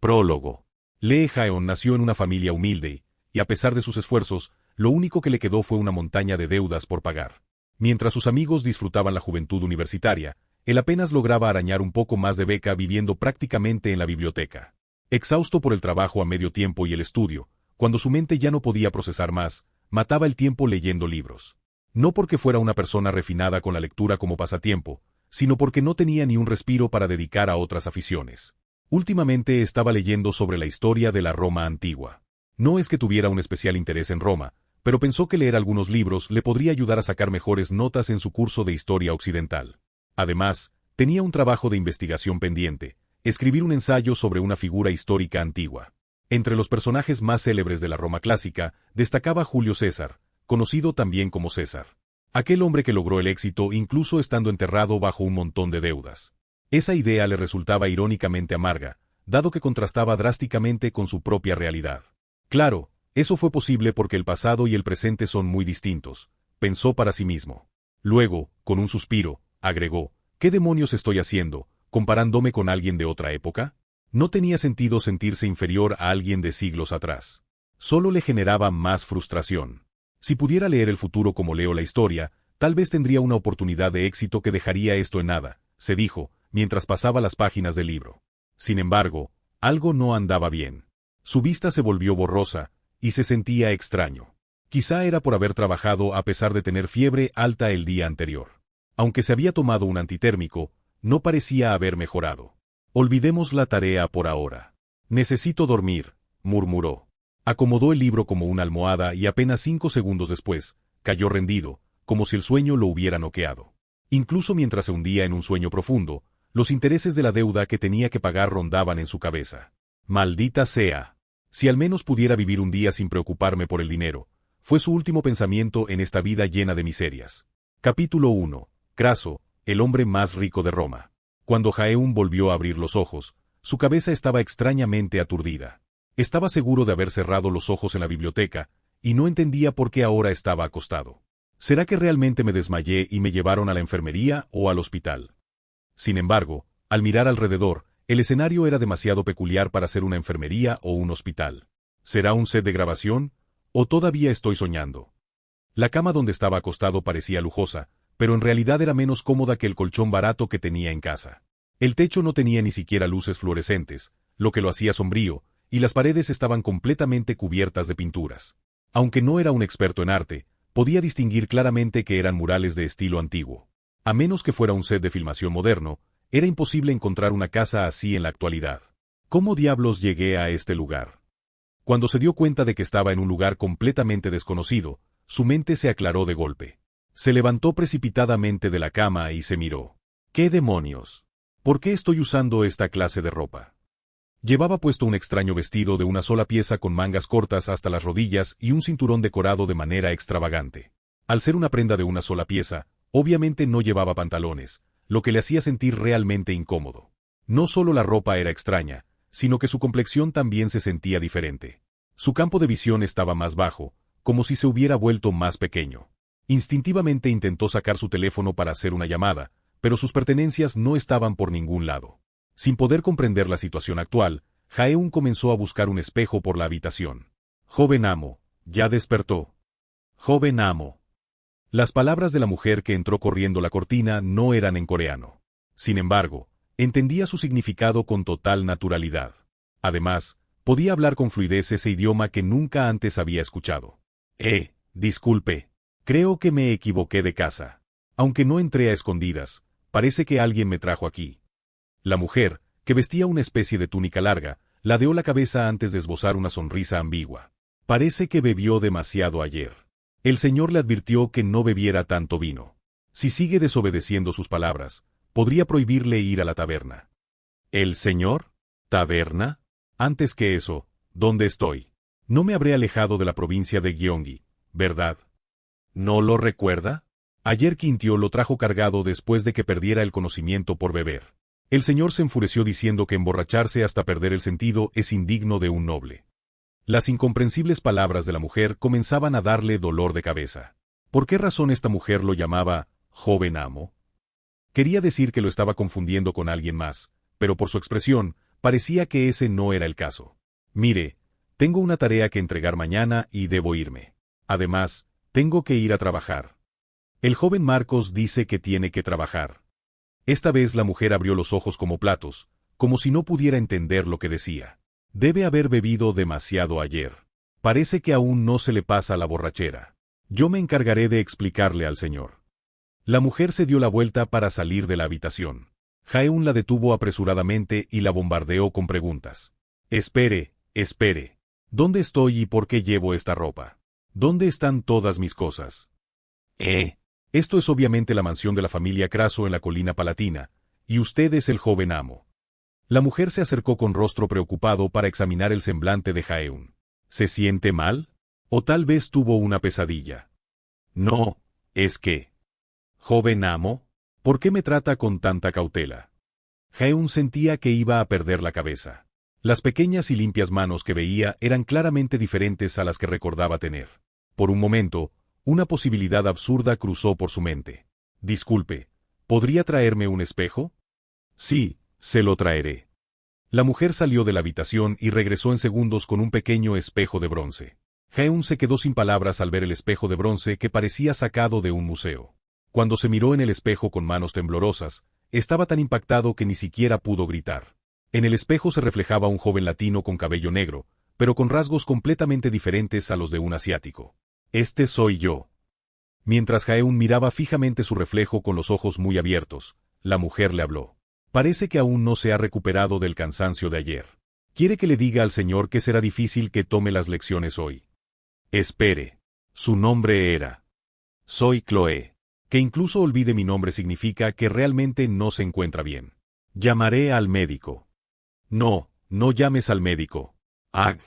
Prólogo. Lee Jaeon nació en una familia humilde, y a pesar de sus esfuerzos, lo único que le quedó fue una montaña de deudas por pagar. Mientras sus amigos disfrutaban la juventud universitaria, él apenas lograba arañar un poco más de beca viviendo prácticamente en la biblioteca. Exhausto por el trabajo a medio tiempo y el estudio, cuando su mente ya no podía procesar más, mataba el tiempo leyendo libros. No porque fuera una persona refinada con la lectura como pasatiempo, sino porque no tenía ni un respiro para dedicar a otras aficiones. Últimamente estaba leyendo sobre la historia de la Roma antigua. No es que tuviera un especial interés en Roma, pero pensó que leer algunos libros le podría ayudar a sacar mejores notas en su curso de historia occidental. Además, tenía un trabajo de investigación pendiente, escribir un ensayo sobre una figura histórica antigua. Entre los personajes más célebres de la Roma clásica, destacaba Julio César, conocido también como César. Aquel hombre que logró el éxito incluso estando enterrado bajo un montón de deudas. Esa idea le resultaba irónicamente amarga, dado que contrastaba drásticamente con su propia realidad. Claro, eso fue posible porque el pasado y el presente son muy distintos, pensó para sí mismo. Luego, con un suspiro, agregó, ¿qué demonios estoy haciendo, comparándome con alguien de otra época? No tenía sentido sentirse inferior a alguien de siglos atrás. Solo le generaba más frustración. Si pudiera leer el futuro como leo la historia, tal vez tendría una oportunidad de éxito que dejaría esto en nada, se dijo, mientras pasaba las páginas del libro. Sin embargo, algo no andaba bien. Su vista se volvió borrosa, y se sentía extraño. Quizá era por haber trabajado a pesar de tener fiebre alta el día anterior. Aunque se había tomado un antitérmico, no parecía haber mejorado. Olvidemos la tarea por ahora. Necesito dormir, murmuró. Acomodó el libro como una almohada y apenas 5 segundos después, cayó rendido, como si el sueño lo hubiera noqueado. Incluso mientras se hundía en un sueño profundo, los intereses de la deuda que tenía que pagar rondaban en su cabeza. Maldita sea. Si al menos pudiera vivir un día sin preocuparme por el dinero, fue su último pensamiento en esta vida llena de miserias. Capítulo 1. Craso, el hombre más rico de Roma. Cuando Jaeon volvió a abrir los ojos, su cabeza estaba extrañamente aturdida. Estaba seguro de haber cerrado los ojos en la biblioteca, y no entendía por qué ahora estaba acostado. ¿Será que realmente me desmayé y me llevaron a la enfermería o al hospital? Sin embargo, al mirar alrededor, el escenario era demasiado peculiar para ser una enfermería o un hospital. ¿Será un set de grabación? ¿O todavía estoy soñando? La cama donde estaba acostado parecía lujosa, pero en realidad era menos cómoda que el colchón barato que tenía en casa. El techo no tenía ni siquiera luces fluorescentes, lo que lo hacía sombrío, y las paredes estaban completamente cubiertas de pinturas. Aunque no era un experto en arte, podía distinguir claramente que eran murales de estilo antiguo. A menos que fuera un set de filmación moderno, era imposible encontrar una casa así en la actualidad. ¿Cómo diablos llegué a este lugar? Cuando se dio cuenta de que estaba en un lugar completamente desconocido, su mente se aclaró de golpe. Se levantó precipitadamente de la cama y se miró. ¿Qué demonios? ¿Por qué estoy usando esta clase de ropa? Llevaba puesto un extraño vestido de una sola pieza con mangas cortas hasta las rodillas y un cinturón decorado de manera extravagante. Al ser una prenda de una sola pieza, obviamente no llevaba pantalones, lo que le hacía sentir realmente incómodo. No solo la ropa era extraña, sino que su complexión también se sentía diferente. Su campo de visión estaba más bajo, como si se hubiera vuelto más pequeño. Instintivamente intentó sacar su teléfono para hacer una llamada, pero sus pertenencias no estaban por ningún lado. Sin poder comprender la situación actual, Jaeon comenzó a buscar un espejo por la habitación. Joven amo, ya despertó. Joven amo. Las palabras de la mujer que entró corriendo la cortina no eran en coreano. Sin embargo, entendía su significado con total naturalidad. Además, podía hablar con fluidez ese idioma que nunca antes había escuchado. Disculpe. Creo que me equivoqué de casa. Aunque no entré a escondidas, parece que alguien me trajo aquí. La mujer, que vestía una especie de túnica larga, ladeó la cabeza antes de esbozar una sonrisa ambigua. Parece que bebió demasiado ayer. El señor le advirtió que no bebiera tanto vino. Si sigue desobedeciendo sus palabras, podría prohibirle ir a la taberna. ¿El señor? ¿Taberna? Antes que eso, ¿dónde estoy? No me habré alejado de la provincia de Gyeonggi, ¿verdad? ¿No lo recuerda? Ayer Quintio lo trajo cargado después de que perdiera el conocimiento por beber. El señor se enfureció diciendo que emborracharse hasta perder el sentido es indigno de un noble. Las incomprensibles palabras de la mujer comenzaban a darle dolor de cabeza. ¿Por qué razón esta mujer lo llamaba joven amo? Quería decir que lo estaba confundiendo con alguien más, pero por su expresión, parecía que ese no era el caso. Mire, tengo una tarea que entregar mañana y debo irme. Además, tengo que ir a trabajar. El joven Marcos dice que tiene que trabajar. Esta vez la mujer abrió los ojos como platos, como si no pudiera entender lo que decía. Debe haber bebido demasiado ayer. Parece que aún no se le pasa la borrachera. Yo me encargaré de explicarle al señor. La mujer se dio la vuelta para salir de la habitación. Jae-un la detuvo apresuradamente y la bombardeó con preguntas. Espere, espere. ¿Dónde estoy y por qué llevo esta ropa? ¿Dónde están todas mis cosas? Esto es obviamente la mansión de la familia Craso en la colina palatina, y usted es el joven amo. La mujer se acercó con rostro preocupado para examinar el semblante de Jae-un. ¿Se siente mal? ¿O tal vez tuvo una pesadilla? No, es que... Joven amo, ¿por qué me trata con tanta cautela? Jae-un sentía que iba a perder la cabeza. Las pequeñas y limpias manos que veía eran claramente diferentes a las que recordaba tener. Por un momento, una posibilidad absurda cruzó por su mente. Disculpe, ¿podría traerme un espejo? Sí, se lo traeré. La mujer salió de la habitación y regresó en segundos con un pequeño espejo de bronce. Jae-un se quedó sin palabras al ver el espejo de bronce que parecía sacado de un museo. Cuando se miró en el espejo con manos temblorosas, estaba tan impactado que ni siquiera pudo gritar. En el espejo se reflejaba un joven latino con cabello negro, pero con rasgos completamente diferentes a los de un asiático. Este soy yo. Mientras Jae-un miraba fijamente su reflejo con los ojos muy abiertos, la mujer le habló. Parece que aún no se ha recuperado del cansancio de ayer. ¿Quiere que le diga al señor que será difícil que tome las lecciones hoy? Espere. Su nombre era... Soy Chloe. Que incluso olvide mi nombre significa que realmente no se encuentra bien. Llamaré al médico. No, no llames al médico. Ag.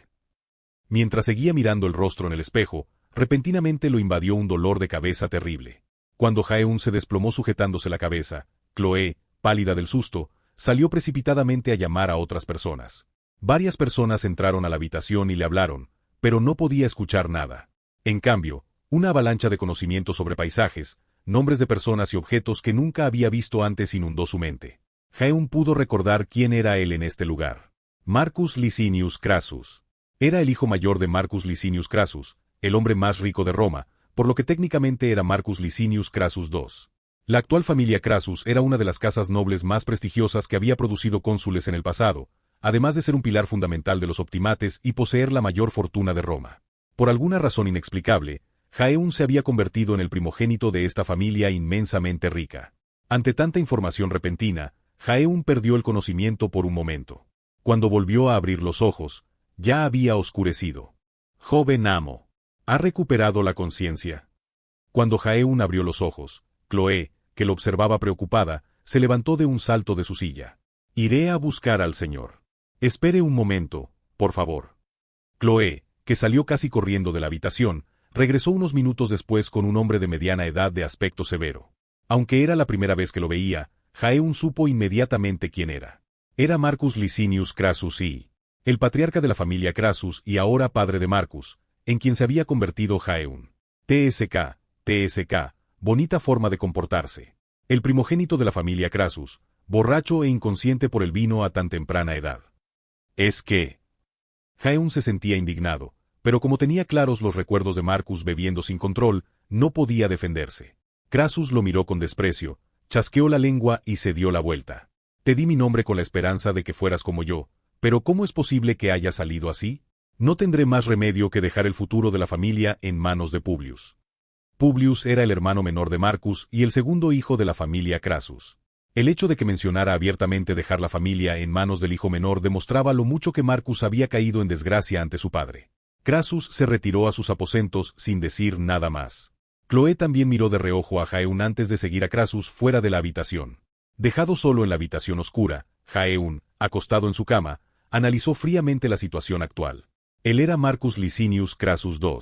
Mientras seguía mirando el rostro en el espejo, repentinamente lo invadió un dolor de cabeza terrible. Cuando Jae-un se desplomó sujetándose la cabeza, Chloe, pálida del susto, salió precipitadamente a llamar a otras personas. Varias personas entraron a la habitación y le hablaron, pero no podía escuchar nada. En cambio, una avalancha de conocimientos sobre paisajes, nombres de personas y objetos que nunca había visto antes inundó su mente. Jae-un pudo recordar quién era él en este lugar. Marcus Licinius Crassus. Era el hijo mayor de Marcus Licinius Crassus, el hombre más rico de Roma, por lo que técnicamente era Marcus Licinius Crassus II. La actual familia Crassus era una de las casas nobles más prestigiosas que había producido cónsules en el pasado, además de ser un pilar fundamental de los optimates y poseer la mayor fortuna de Roma. Por alguna razón inexplicable, Jae-un se había convertido en el primogénito de esta familia inmensamente rica. Ante tanta información repentina, Jae-un perdió el conocimiento por un momento. Cuando volvió a abrir los ojos, ya había oscurecido. Joven amo. ¿Ha recuperado la conciencia? Cuando Jae-un abrió los ojos, Chloe, que lo observaba preocupada, se levantó de un salto de su silla. Iré a buscar al señor. Espere un momento, por favor. Chloe, que salió casi corriendo de la habitación, regresó unos minutos después con un hombre de mediana edad de aspecto severo. Aunque era la primera vez que lo veía, Jae-un supo inmediatamente quién era. Era Marcus Licinius Crassus I, el patriarca de la familia Crassus y ahora padre de Marcus, en quien se había convertido Jae-un. TSK, bonita forma de comportarse. El primogénito de la familia Crassus, borracho e inconsciente por el vino a tan temprana edad. Es que... Jae-un se sentía indignado, pero como tenía claros los recuerdos de Marcus bebiendo sin control, no podía defenderse. Crassus lo miró con desprecio, chasqueó la lengua y se dio la vuelta. Te di mi nombre con la esperanza de que fueras como yo, pero ¿cómo es posible que haya salido así? No tendré más remedio que dejar el futuro de la familia en manos de Publius. Publius era el hermano menor de Marcus y el segundo hijo de la familia Crassus. El hecho de que mencionara abiertamente dejar la familia en manos del hijo menor demostraba lo mucho que Marcus había caído en desgracia ante su padre. Crassus se retiró a sus aposentos sin decir nada más. Chloe también miró de reojo a Jae-un antes de seguir a Crassus fuera de la habitación. Dejado solo en la habitación oscura, Jae-un, acostado en su cama, analizó fríamente la situación actual. Él era Marcus Licinius Crassus II.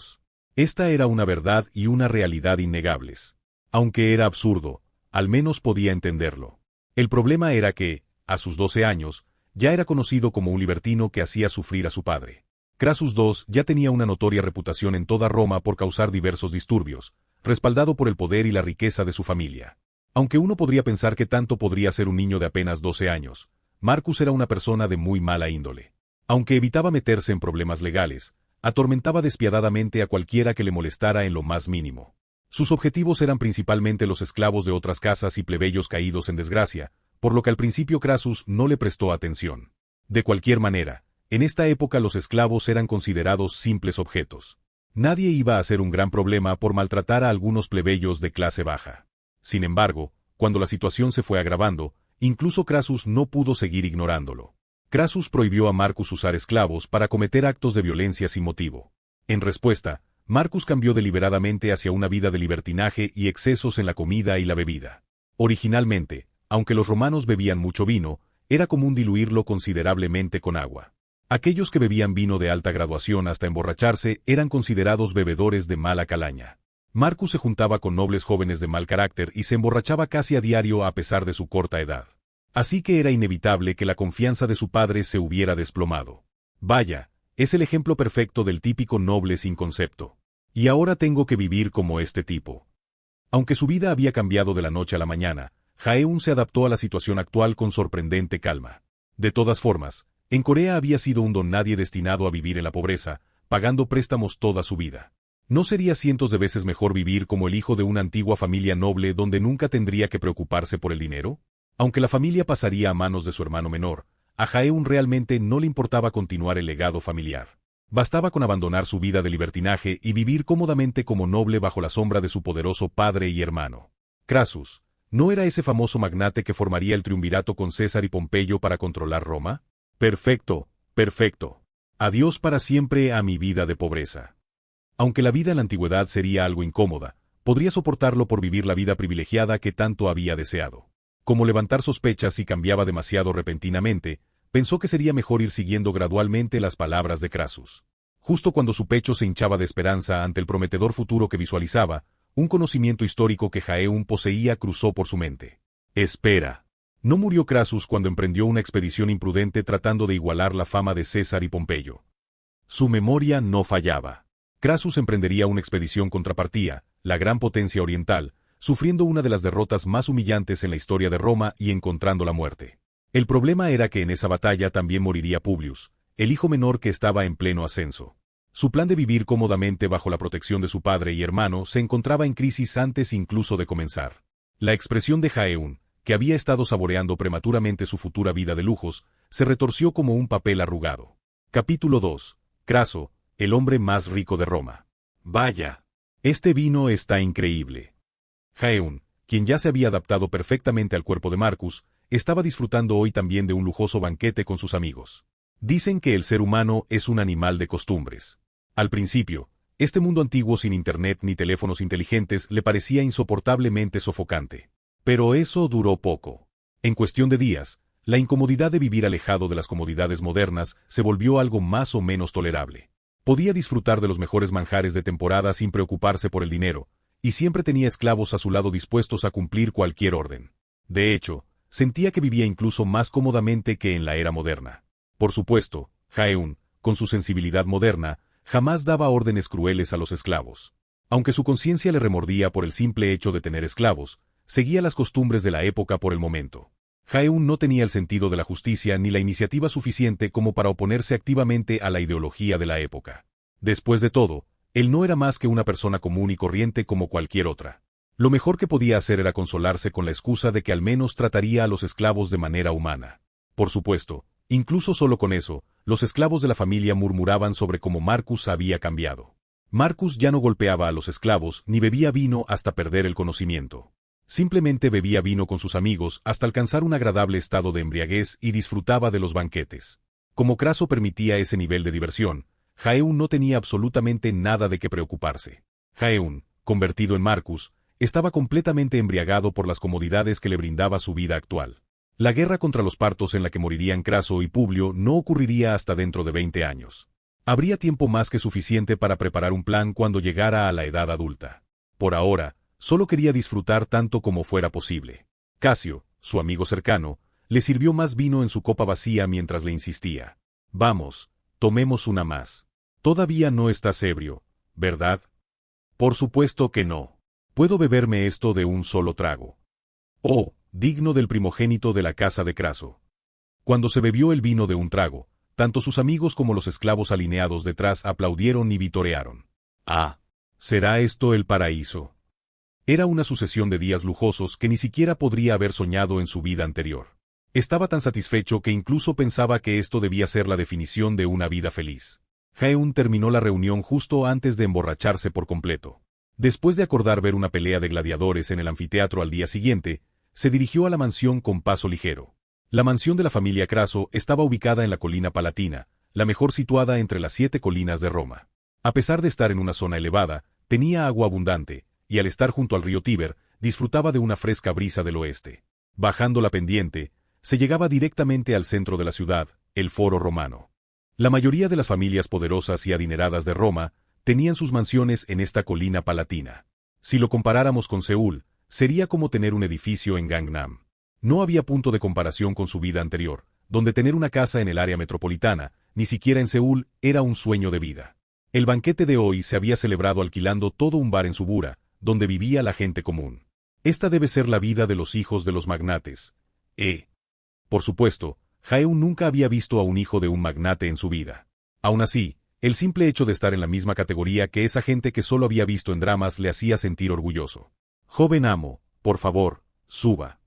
Esta era una verdad y una realidad innegables. Aunque era absurdo, al menos podía entenderlo. El problema era que, a sus 12 años, ya era conocido como un libertino que hacía sufrir a su padre. Crassus II ya tenía una notoria reputación en toda Roma por causar diversos disturbios, respaldado por el poder y la riqueza de su familia. Aunque uno podría pensar que tanto podría ser un niño de apenas 12 años, Marcus era una persona de muy mala índole. Aunque evitaba meterse en problemas legales, atormentaba despiadadamente a cualquiera que le molestara en lo más mínimo. Sus objetivos eran principalmente los esclavos de otras casas y plebeyos caídos en desgracia, por lo que al principio Crassus no le prestó atención. De cualquier manera, en esta época los esclavos eran considerados simples objetos. Nadie iba a hacer un gran problema por maltratar a algunos plebeyos de clase baja. Sin embargo, cuando la situación se fue agravando, incluso Crassus no pudo seguir ignorándolo. Crassus prohibió a Marcus usar esclavos para cometer actos de violencia sin motivo. En respuesta, Marcus cambió deliberadamente hacia una vida de libertinaje y excesos en la comida y la bebida. Originalmente, aunque los romanos bebían mucho vino, era común diluirlo considerablemente con agua. Aquellos que bebían vino de alta graduación hasta emborracharse eran considerados bebedores de mala calaña. Marcus se juntaba con nobles jóvenes de mal carácter y se emborrachaba casi a diario a pesar de su corta edad. Así que era inevitable que la confianza de su padre se hubiera desplomado. Vaya, es el ejemplo perfecto del típico noble sin concepto. Y ahora tengo que vivir como este tipo. Aunque su vida había cambiado de la noche a la mañana, Jaeun se adaptó a la situación actual con sorprendente calma. De todas formas, en Corea había sido un don nadie destinado a vivir en la pobreza, pagando préstamos toda su vida. ¿No sería cientos de veces mejor vivir como el hijo de una antigua familia noble donde nunca tendría que preocuparse por el dinero? Aunque la familia pasaría a manos de su hermano menor, a Jaeun realmente no le importaba continuar el legado familiar. Bastaba con abandonar su vida de libertinaje y vivir cómodamente como noble bajo la sombra de su poderoso padre y hermano. Crassus, ¿no era ese famoso magnate que formaría el triunvirato con César y Pompeyo para controlar Roma? Perfecto, perfecto. Adiós para siempre a mi vida de pobreza. Aunque la vida en la antigüedad sería algo incómoda, podría soportarlo por vivir la vida privilegiada que tanto había deseado. Como levantar sospechas si cambiaba demasiado repentinamente, pensó que sería mejor ir siguiendo gradualmente las palabras de Crassus. Justo cuando su pecho se hinchaba de esperanza ante el prometedor futuro que visualizaba, un conocimiento histórico que Jaeun poseía cruzó por su mente. Espera. ¿No murió Crassus cuando emprendió una expedición imprudente tratando de igualar la fama de César y Pompeyo? Su memoria no fallaba. Crassus emprendería una expedición contra Partía, la gran potencia oriental, sufriendo una de las derrotas más humillantes en la historia de Roma y encontrando la muerte. El problema era que en esa batalla también moriría Publius, el hijo menor que estaba en pleno ascenso. Su plan de vivir cómodamente bajo la protección de su padre y hermano se encontraba en crisis antes incluso de comenzar. La expresión de Jaeun, que había estado saboreando prematuramente su futura vida de lujos, se retorció como un papel arrugado. Capítulo 2. Craso, el hombre más rico de Roma. Vaya, este vino está increíble. Jaeun, quien ya se había adaptado perfectamente al cuerpo de Marcus, estaba disfrutando hoy también de un lujoso banquete con sus amigos. Dicen que el ser humano es un animal de costumbres. Al principio, este mundo antiguo sin internet ni teléfonos inteligentes le parecía insoportablemente sofocante. Pero eso duró poco. En cuestión de días, la incomodidad de vivir alejado de las comodidades modernas se volvió algo más o menos tolerable. Podía disfrutar de los mejores manjares de temporada sin preocuparse por el dinero, y siempre tenía esclavos a su lado dispuestos a cumplir cualquier orden. De hecho, sentía que vivía incluso más cómodamente que en la era moderna. Por supuesto, Jaeun, con su sensibilidad moderna, jamás daba órdenes crueles a los esclavos. Aunque su conciencia le remordía por el simple hecho de tener esclavos, seguía las costumbres de la época por el momento. Jaeun no tenía el sentido de la justicia ni la iniciativa suficiente como para oponerse activamente a la ideología de la época. Después de todo, él no era más que una persona común y corriente como cualquier otra. Lo mejor que podía hacer era consolarse con la excusa de que al menos trataría a los esclavos de manera humana. Por supuesto, incluso solo con eso, los esclavos de la familia murmuraban sobre cómo Marcus había cambiado. Marcus ya no golpeaba a los esclavos ni bebía vino hasta perder el conocimiento. Simplemente bebía vino con sus amigos hasta alcanzar un agradable estado de embriaguez y disfrutaba de los banquetes. Como Craso permitía ese nivel de diversión, Jaeun no tenía absolutamente nada de qué preocuparse. Jaeun, convertido en Marcus, estaba completamente embriagado por las comodidades que le brindaba su vida actual. La guerra contra los partos en la que morirían Craso y Publio no ocurriría hasta dentro de 20 años. Habría tiempo más que suficiente para preparar un plan cuando llegara a la edad adulta. Por ahora, solo quería disfrutar tanto como fuera posible. Casio, su amigo cercano, le sirvió más vino en su copa vacía mientras le insistía. Vamos, tomemos una más. Todavía no estás ebrio, ¿verdad? Por supuesto que no. Puedo beberme esto de un solo trago. Oh, digno del primogénito de la casa de Craso. Cuando se bebió el vino de un trago, tanto sus amigos como los esclavos alineados detrás aplaudieron y vitorearon. ¡Ah! ¿Será esto el paraíso? Era una sucesión de días lujosos que ni siquiera podría haber soñado en su vida anterior. Estaba tan satisfecho que incluso pensaba que esto debía ser la definición de una vida feliz. Jae-un terminó la reunión justo antes de emborracharse por completo. Después de acordar ver una pelea de gladiadores en el anfiteatro al día siguiente, se dirigió a la mansión con paso ligero. La mansión de la familia Craso estaba ubicada en la colina Palatina, la mejor situada entre las 7 colinas de Roma. A pesar de estar en una zona elevada, tenía agua abundante, y al estar junto al río Tíber, disfrutaba de una fresca brisa del oeste. Bajando la pendiente, se llegaba directamente al centro de la ciudad, el Foro Romano. La mayoría de las familias poderosas y adineradas de Roma tenían sus mansiones en esta colina palatina. Si lo comparáramos con Seúl, sería como tener un edificio en Gangnam. No había punto de comparación con su vida anterior, donde tener una casa en el área metropolitana, ni siquiera en Seúl, era un sueño de vida. El banquete de hoy se había celebrado alquilando todo un bar en Subura, donde vivía la gente común. Esta debe ser la vida de los hijos de los magnates. Por supuesto, Jae-un nunca había visto a un hijo de un magnate en su vida. Aún así, el simple hecho de estar en la misma categoría que esa gente que solo había visto en dramas le hacía sentir orgulloso. Joven amo, por favor, suba.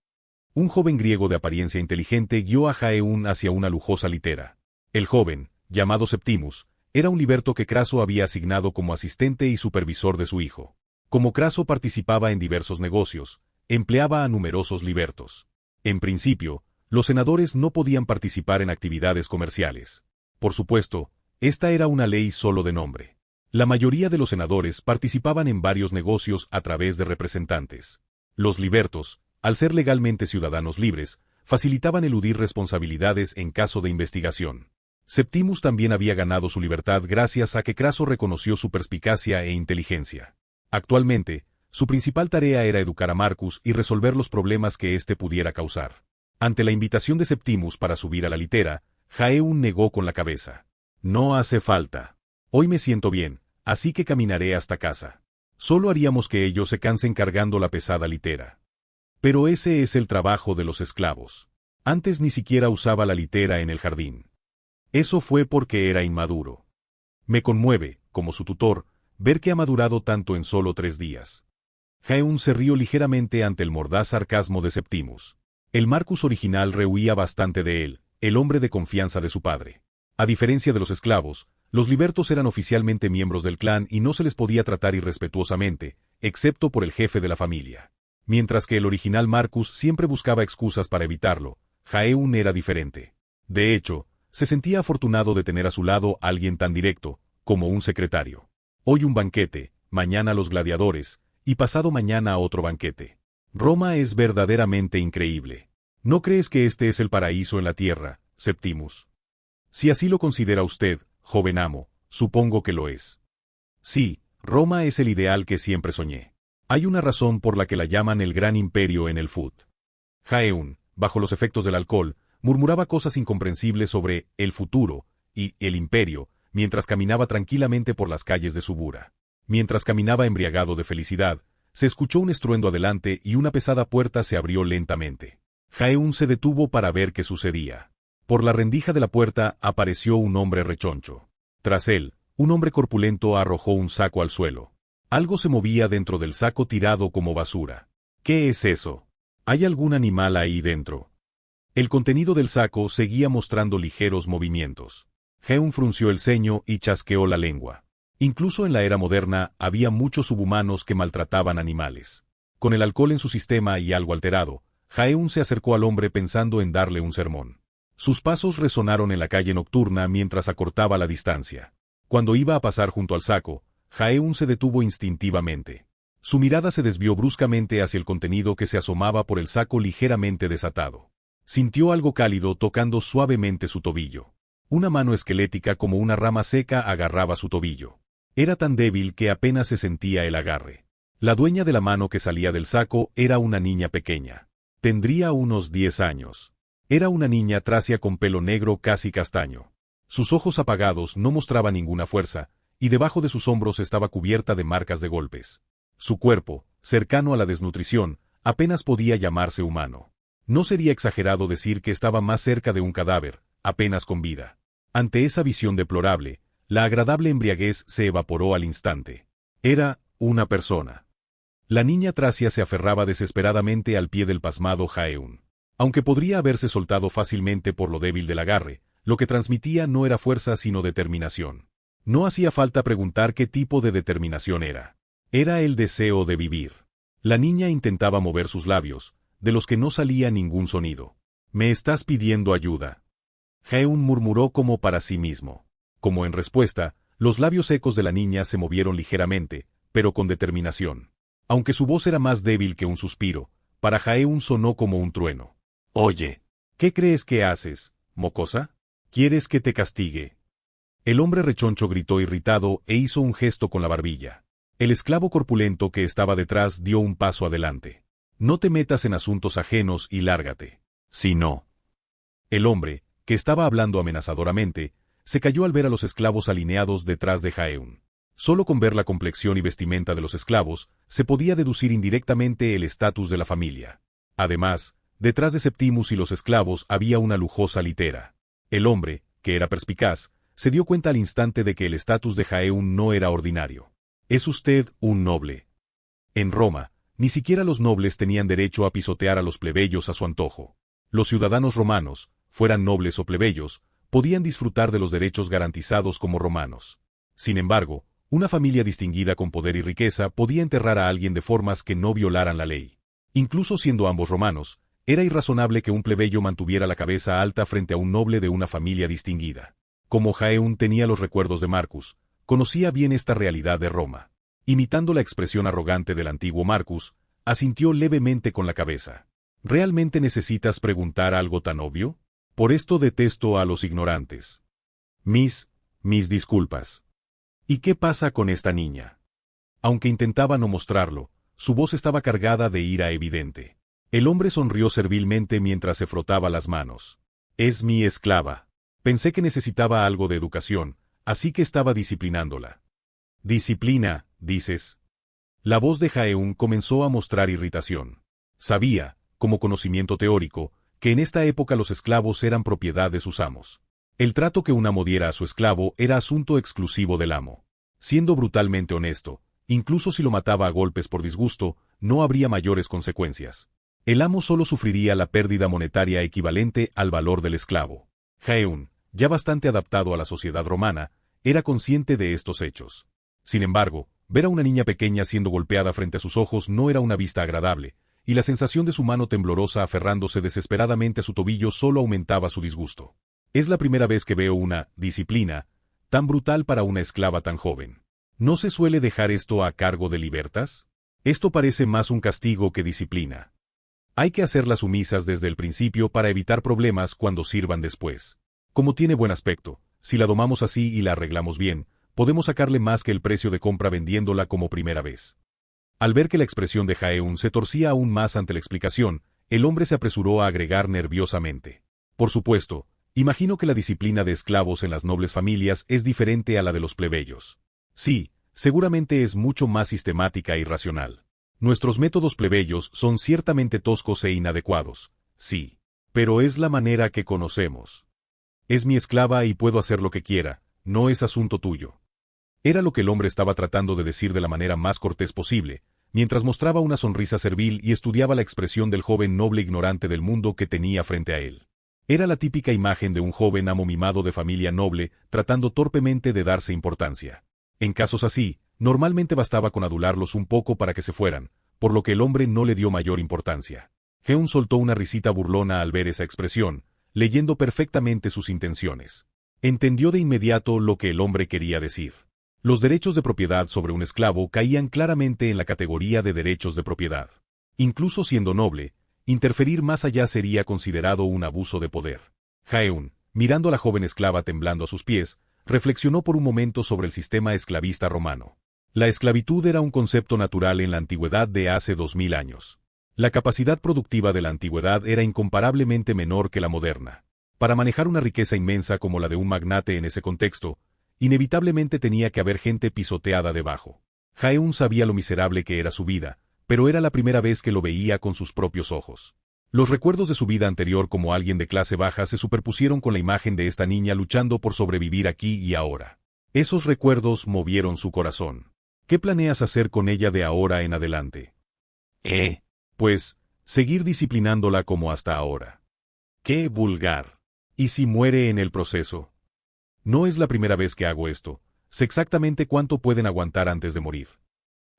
Un joven griego de apariencia inteligente guió a Jae-un hacia una lujosa litera. El joven, llamado Septimus, era un liberto que Craso había asignado como asistente y supervisor de su hijo. Como Craso participaba en diversos negocios, empleaba a numerosos libertos. En principio, los senadores no podían participar en actividades comerciales. Por supuesto, esta era una ley solo de nombre. La mayoría de los senadores participaban en varios negocios a través de representantes. Los libertos, al ser legalmente ciudadanos libres, facilitaban eludir responsabilidades en caso de investigación. Septimus también había ganado su libertad gracias a que Craso reconoció su perspicacia e inteligencia. Actualmente, su principal tarea era educar a Marcus y resolver los problemas que éste pudiera causar. Ante la invitación de Septimus para subir a la litera, Jae-un negó con la cabeza. No hace falta. Hoy me siento bien, así que caminaré hasta casa. Solo haríamos que ellos se cansen cargando la pesada litera. Pero ese es el trabajo de los esclavos. Antes ni siquiera usaba la litera en el jardín. Eso fue porque era inmaduro. Me conmueve, como su tutor, ver que ha madurado tanto en solo 3 días. Jae-un se rió ligeramente ante el mordaz sarcasmo de Septimus. El Marcus original rehuía bastante de él, el hombre de confianza de su padre. A diferencia de los esclavos, los libertos eran oficialmente miembros del clan y no se les podía tratar irrespetuosamente, excepto por el jefe de la familia. Mientras que el original Marcus siempre buscaba excusas para evitarlo, Jae-un era diferente. De hecho, se sentía afortunado de tener a su lado a alguien tan directo, como un secretario. Hoy un banquete, mañana los gladiadores, y pasado mañana otro banquete. Roma es verdaderamente increíble. ¿No crees que este es el paraíso en la tierra, Septimus? Si así lo considera usted, joven amo, supongo que lo es. Sí, Roma es el ideal que siempre soñé. Hay una razón por la que la llaman el gran imperio en el foot. Jae-un, bajo los efectos del alcohol, murmuraba cosas incomprensibles sobre el futuro y el imperio, mientras caminaba tranquilamente por las calles de Subura. Mientras caminaba embriagado de felicidad, se escuchó un estruendo adelante y una pesada puerta se abrió lentamente. Jae-un se detuvo para ver qué sucedía. Por la rendija de la puerta apareció un hombre rechoncho. Tras él, un hombre corpulento arrojó un saco al suelo. Algo se movía dentro del saco tirado como basura. ¿Qué es eso? ¿Hay algún animal ahí dentro? El contenido del saco seguía mostrando ligeros movimientos. Jae-un frunció el ceño y chasqueó la lengua. Incluso en la era moderna había muchos subhumanos que maltrataban animales. Con el alcohol en su sistema y algo alterado, Jae-un se acercó al hombre pensando en darle un sermón. Sus pasos resonaron en la calle nocturna mientras acortaba la distancia. Cuando iba a pasar junto al saco, Jae-un se detuvo instintivamente. Su mirada se desvió bruscamente hacia el contenido que se asomaba por el saco ligeramente desatado. Sintió algo cálido tocando suavemente su tobillo. Una mano esquelética como una rama seca agarraba su tobillo. Era tan débil que apenas se sentía el agarre. La dueña de la mano que salía del saco era una niña pequeña. Tendría unos 10 años. Era una niña tracia con pelo negro casi castaño. Sus ojos apagados no mostraban ninguna fuerza, y debajo de sus hombros estaba cubierta de marcas de golpes. Su cuerpo, cercano a la desnutrición, apenas podía llamarse humano. No sería exagerado decir que estaba más cerca de un cadáver, apenas con vida. Ante esa visión deplorable, la agradable embriaguez se evaporó al instante. Era una persona. La niña Tracia se aferraba desesperadamente al pie del pasmado Jaeun. Aunque podría haberse soltado fácilmente por lo débil del agarre, lo que transmitía no era fuerza sino determinación. No hacía falta preguntar qué tipo de determinación era. Era el deseo de vivir. La niña intentaba mover sus labios, de los que no salía ningún sonido. «¿Me estás pidiendo ayuda?». Jaeun murmuró como para sí mismo. Como en respuesta, los labios secos de la niña se movieron ligeramente, pero con determinación. Aunque su voz era más débil que un suspiro, para Jaeun sonó como un trueno. «Oye, ¿qué crees que haces, mocosa? ¿Quieres que te castigue?». El hombre rechoncho gritó irritado e hizo un gesto con la barbilla. El esclavo corpulento que estaba detrás dio un paso adelante. «No te metas en asuntos ajenos y lárgate. Si no». El hombre, que estaba hablando amenazadoramente, se cayó al ver a los esclavos alineados detrás de Jaeun. Solo con ver la complexión y vestimenta de los esclavos, se podía deducir indirectamente el estatus de la familia. Además, detrás de Septimus y los esclavos había una lujosa litera. El hombre, que era perspicaz, se dio cuenta al instante de que el estatus de Jaeun no era ordinario. «Es usted un noble». En Roma, ni siquiera los nobles tenían derecho a pisotear a los plebeyos a su antojo. Los ciudadanos romanos, fueran nobles o plebeyos, podían disfrutar de los derechos garantizados como romanos. Sin embargo, una familia distinguida con poder y riqueza podía enterrar a alguien de formas que no violaran la ley. Incluso siendo ambos romanos, era irrazonable que un plebeyo mantuviera la cabeza alta frente a un noble de una familia distinguida. Como Jaeun tenía los recuerdos de Marcus, conocía bien esta realidad de Roma. Imitando la expresión arrogante del antiguo Marcus, asintió levemente con la cabeza. «¿Realmente necesitas preguntar algo tan obvio? Por esto detesto a los ignorantes. Mis disculpas». «¿Y qué pasa con esta niña?». Aunque intentaba no mostrarlo, su voz estaba cargada de ira evidente. El hombre sonrió servilmente mientras se frotaba las manos. «Es mi esclava. Pensé que necesitaba algo de educación, así que estaba disciplinándola». «¿Disciplina, dices?». La voz de Jaeun comenzó a mostrar irritación. Sabía, como conocimiento teórico, que en esta época los esclavos eran propiedad de sus amos. El trato que un amo diera a su esclavo era asunto exclusivo del amo. Siendo brutalmente honesto, incluso si lo mataba a golpes por disgusto, no habría mayores consecuencias. El amo solo sufriría la pérdida monetaria equivalente al valor del esclavo. Jaeun, ya bastante adaptado a la sociedad romana, era consciente de estos hechos. Sin embargo, ver a una niña pequeña siendo golpeada frente a sus ojos no era una vista agradable, y la sensación de su mano temblorosa aferrándose desesperadamente a su tobillo solo aumentaba su disgusto. «Es la primera vez que veo una disciplina tan brutal para una esclava tan joven. ¿No se suele dejar esto a cargo de libertas? Esto parece más un castigo que disciplina. Hay que hacerlas sumisas desde el principio para evitar problemas cuando sirvan después. Como tiene buen aspecto, si la domamos así y la arreglamos bien, podemos sacarle más que el precio de compra vendiéndola como primera vez». Al ver que la expresión de Jaeun se torcía aún más ante la explicación, el hombre se apresuró a agregar nerviosamente. «Por supuesto, imagino que la disciplina de esclavos en las nobles familias es diferente a la de los plebeyos. Sí, seguramente es mucho más sistemática y racional. Nuestros métodos plebeyos son ciertamente toscos e inadecuados, sí. Pero es la manera que conocemos. Es mi esclava y puedo hacer lo que quiera, no es asunto tuyo». Era lo que el hombre estaba tratando de decir de la manera más cortés posible, mientras mostraba una sonrisa servil y estudiaba la expresión del joven noble ignorante del mundo que tenía frente a él. Era la típica imagen de un joven amo mimado de familia noble tratando torpemente de darse importancia. En casos así, normalmente bastaba con adularlos un poco para que se fueran, por lo que el hombre no le dio mayor importancia. Jaeun soltó una risita burlona al ver esa expresión, leyendo perfectamente sus intenciones. Entendió de inmediato lo que el hombre quería decir. Los derechos de propiedad sobre un esclavo caían claramente en la categoría de derechos de propiedad. Incluso siendo noble, interferir más allá sería considerado un abuso de poder. Jaeun, mirando a la joven esclava temblando a sus pies, reflexionó por un momento sobre el sistema esclavista romano. La esclavitud era un concepto natural en la antigüedad de hace 2000 años. La capacidad productiva de la antigüedad era incomparablemente menor que la moderna. Para manejar una riqueza inmensa como la de un magnate en ese contexto, inevitablemente tenía que haber gente pisoteada debajo. Jaeun sabía lo miserable que era su vida, pero era la primera vez que lo veía con sus propios ojos. Los recuerdos de su vida anterior como alguien de clase baja se superpusieron con la imagen de esta niña luchando por sobrevivir aquí y ahora. Esos recuerdos movieron su corazón. ¿Qué planeas hacer con ella de ahora en adelante? Pues, seguir disciplinándola como hasta ahora. ¡Qué vulgar! ¿Y si muere en el proceso? No es la primera vez que hago esto. Sé exactamente cuánto pueden aguantar antes de morir.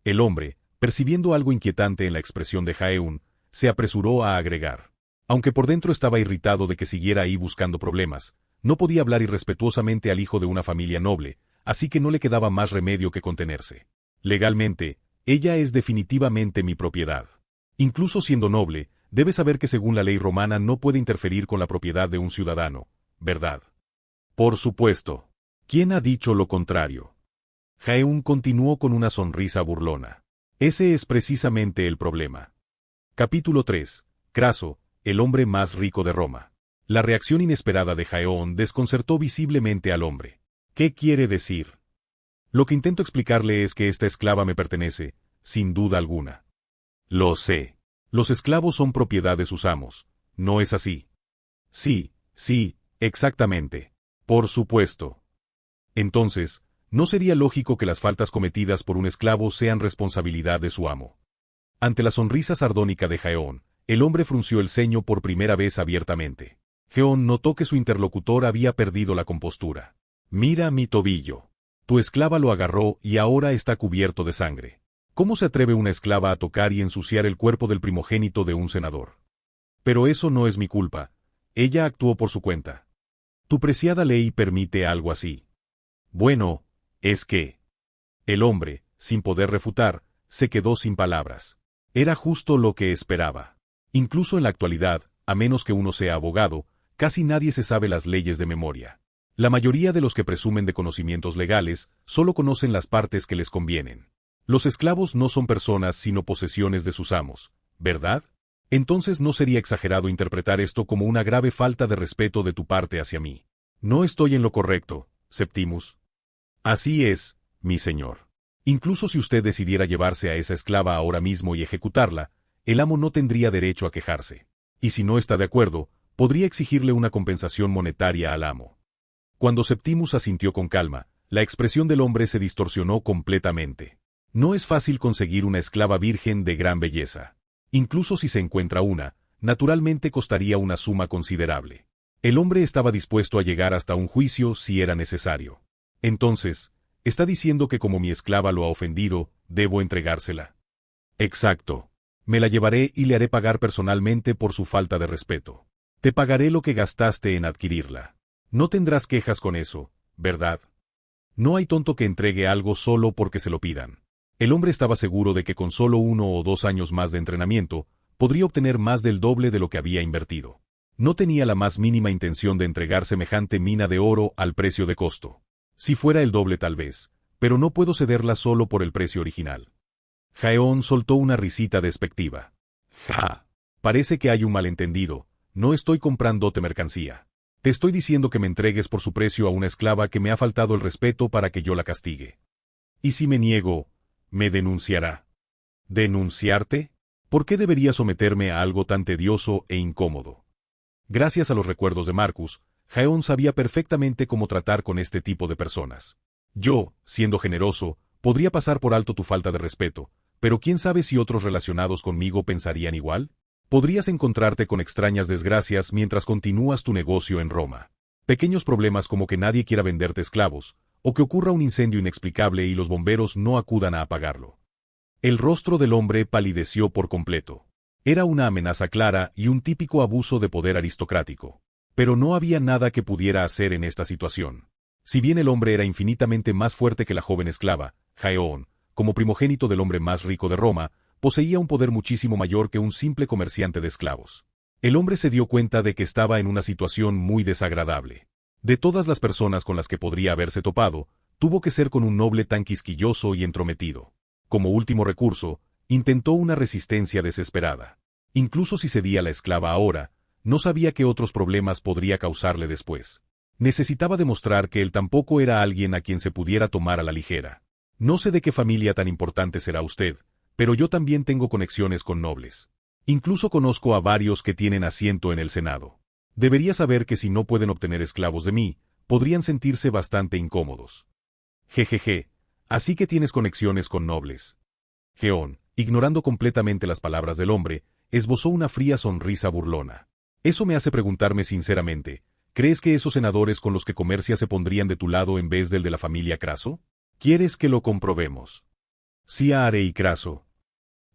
El hombre, percibiendo algo inquietante en la expresión de Jaeun, se apresuró a agregar. Aunque por dentro estaba irritado de que siguiera ahí buscando problemas, no podía hablar irrespetuosamente al hijo de una familia noble, así que no le quedaba más remedio que contenerse. Legalmente, ella es definitivamente mi propiedad. Incluso siendo noble, debe saber que según la ley romana no puede interferir con la propiedad de un ciudadano, ¿verdad? Por supuesto. ¿Quién ha dicho lo contrario? Jaeun continuó con una sonrisa burlona. Ese es precisamente el problema. Capítulo 3. Craso, el hombre más rico de Roma. La reacción inesperada de Jaeon desconcertó visiblemente al hombre. ¿Qué quiere decir? Lo que intento explicarle es que esta esclava me pertenece, sin duda alguna. Lo sé. Los esclavos son propiedad de sus amos, ¿no es así? Sí, exactamente. Por supuesto. Entonces, ¿no sería lógico que las faltas cometidas por un esclavo sean responsabilidad de su amo? Ante la sonrisa sardónica de Jaeon, el hombre frunció el ceño por primera vez abiertamente. Jaeon notó que su interlocutor había perdido la compostura. Mira mi tobillo. Tu esclava lo agarró y ahora está cubierto de sangre. ¿Cómo se atreve una esclava a tocar y ensuciar el cuerpo del primogénito de un senador? Pero eso no es mi culpa. Ella actuó por su cuenta. Tu preciada ley permite algo así. Bueno, es que... El hombre, sin poder refutar, se quedó sin palabras. Era justo lo que esperaba. Incluso en la actualidad, a menos que uno sea abogado, casi nadie se sabe las leyes de memoria. La mayoría de los que presumen de conocimientos legales solo conocen las partes que les convienen. Los esclavos no son personas sino posesiones de sus amos, ¿verdad? Entonces no sería exagerado interpretar esto como una grave falta de respeto de tu parte hacia mí. No estoy en lo correcto, Septimus. Así es, mi señor. Incluso si usted decidiera llevarse a esa esclava ahora mismo y ejecutarla, el amo no tendría derecho a quejarse. Y si no está de acuerdo, podría exigirle una compensación monetaria al amo. Cuando Septimus asintió con calma, la expresión del hombre se distorsionó completamente. No es fácil conseguir una esclava virgen de gran belleza. Incluso si se encuentra una, naturalmente costaría una suma considerable. El hombre estaba dispuesto a llegar hasta un juicio si era necesario. Entonces, ¿está diciendo que como mi esclava lo ha ofendido, debo entregársela? Exacto. Me la llevaré y le haré pagar personalmente por su falta de respeto. Te pagaré lo que gastaste en adquirirla. No tendrás quejas con eso, ¿verdad? No hay tonto que entregue algo solo porque se lo pidan. El hombre estaba seguro de que con solo 1 o 2 años más de entrenamiento, podría obtener más del doble de lo que había invertido. No tenía la más mínima intención de entregar semejante mina de oro al precio de costo. Si fuera el doble tal vez, pero no puedo cederla solo por el precio original. Jaeon soltó una risita despectiva. Ja. Parece que hay un malentendido, no estoy comprándote mercancía. Te estoy diciendo que me entregues por su precio a una esclava que me ha faltado el respeto para que yo la castigue. Y si me niego, me denunciará. ¿Denunciarte? ¿Por qué debería someterme a algo tan tedioso e incómodo? Gracias a los recuerdos de Marcus, Jaeon sabía perfectamente cómo tratar con este tipo de personas. Yo, siendo generoso, podría pasar por alto tu falta de respeto, pero quién sabe si otros relacionados conmigo pensarían igual. Podrías encontrarte con extrañas desgracias mientras continúas tu negocio en Roma. Pequeños problemas como que nadie quiera venderte esclavos, o que ocurra un incendio inexplicable y los bomberos no acudan a apagarlo. El rostro del hombre palideció por completo. Era una amenaza clara y un típico abuso de poder aristocrático. Pero no había nada que pudiera hacer en esta situación. Si bien el hombre era infinitamente más fuerte que la joven esclava, Jaeon, como primogénito del hombre más rico de Roma, poseía un poder muchísimo mayor que un simple comerciante de esclavos. El hombre se dio cuenta de que estaba en una situación muy desagradable. De todas las personas con las que podría haberse topado, tuvo que ser con un noble tan quisquilloso y entrometido. Como último recurso, intentó una resistencia desesperada. Incluso si cedía la esclava ahora, no sabía qué otros problemas podría causarle después. Necesitaba demostrar que él tampoco era alguien a quien se pudiera tomar a la ligera. No sé de qué familia tan importante será usted, pero yo también tengo conexiones con nobles. Incluso conozco a varios que tienen asiento en el Senado. Debería saber que si no pueden obtener esclavos de mí, podrían sentirse bastante incómodos. Jejeje, así que tienes conexiones con nobles. Geón, ignorando completamente las palabras del hombre, esbozó una fría sonrisa burlona. Eso me hace preguntarme sinceramente, ¿crees que esos senadores con los que comercias se pondrían de tu lado en vez del de la familia Craso? ¿Quieres que lo comprobemos? Sí, Are y Craso.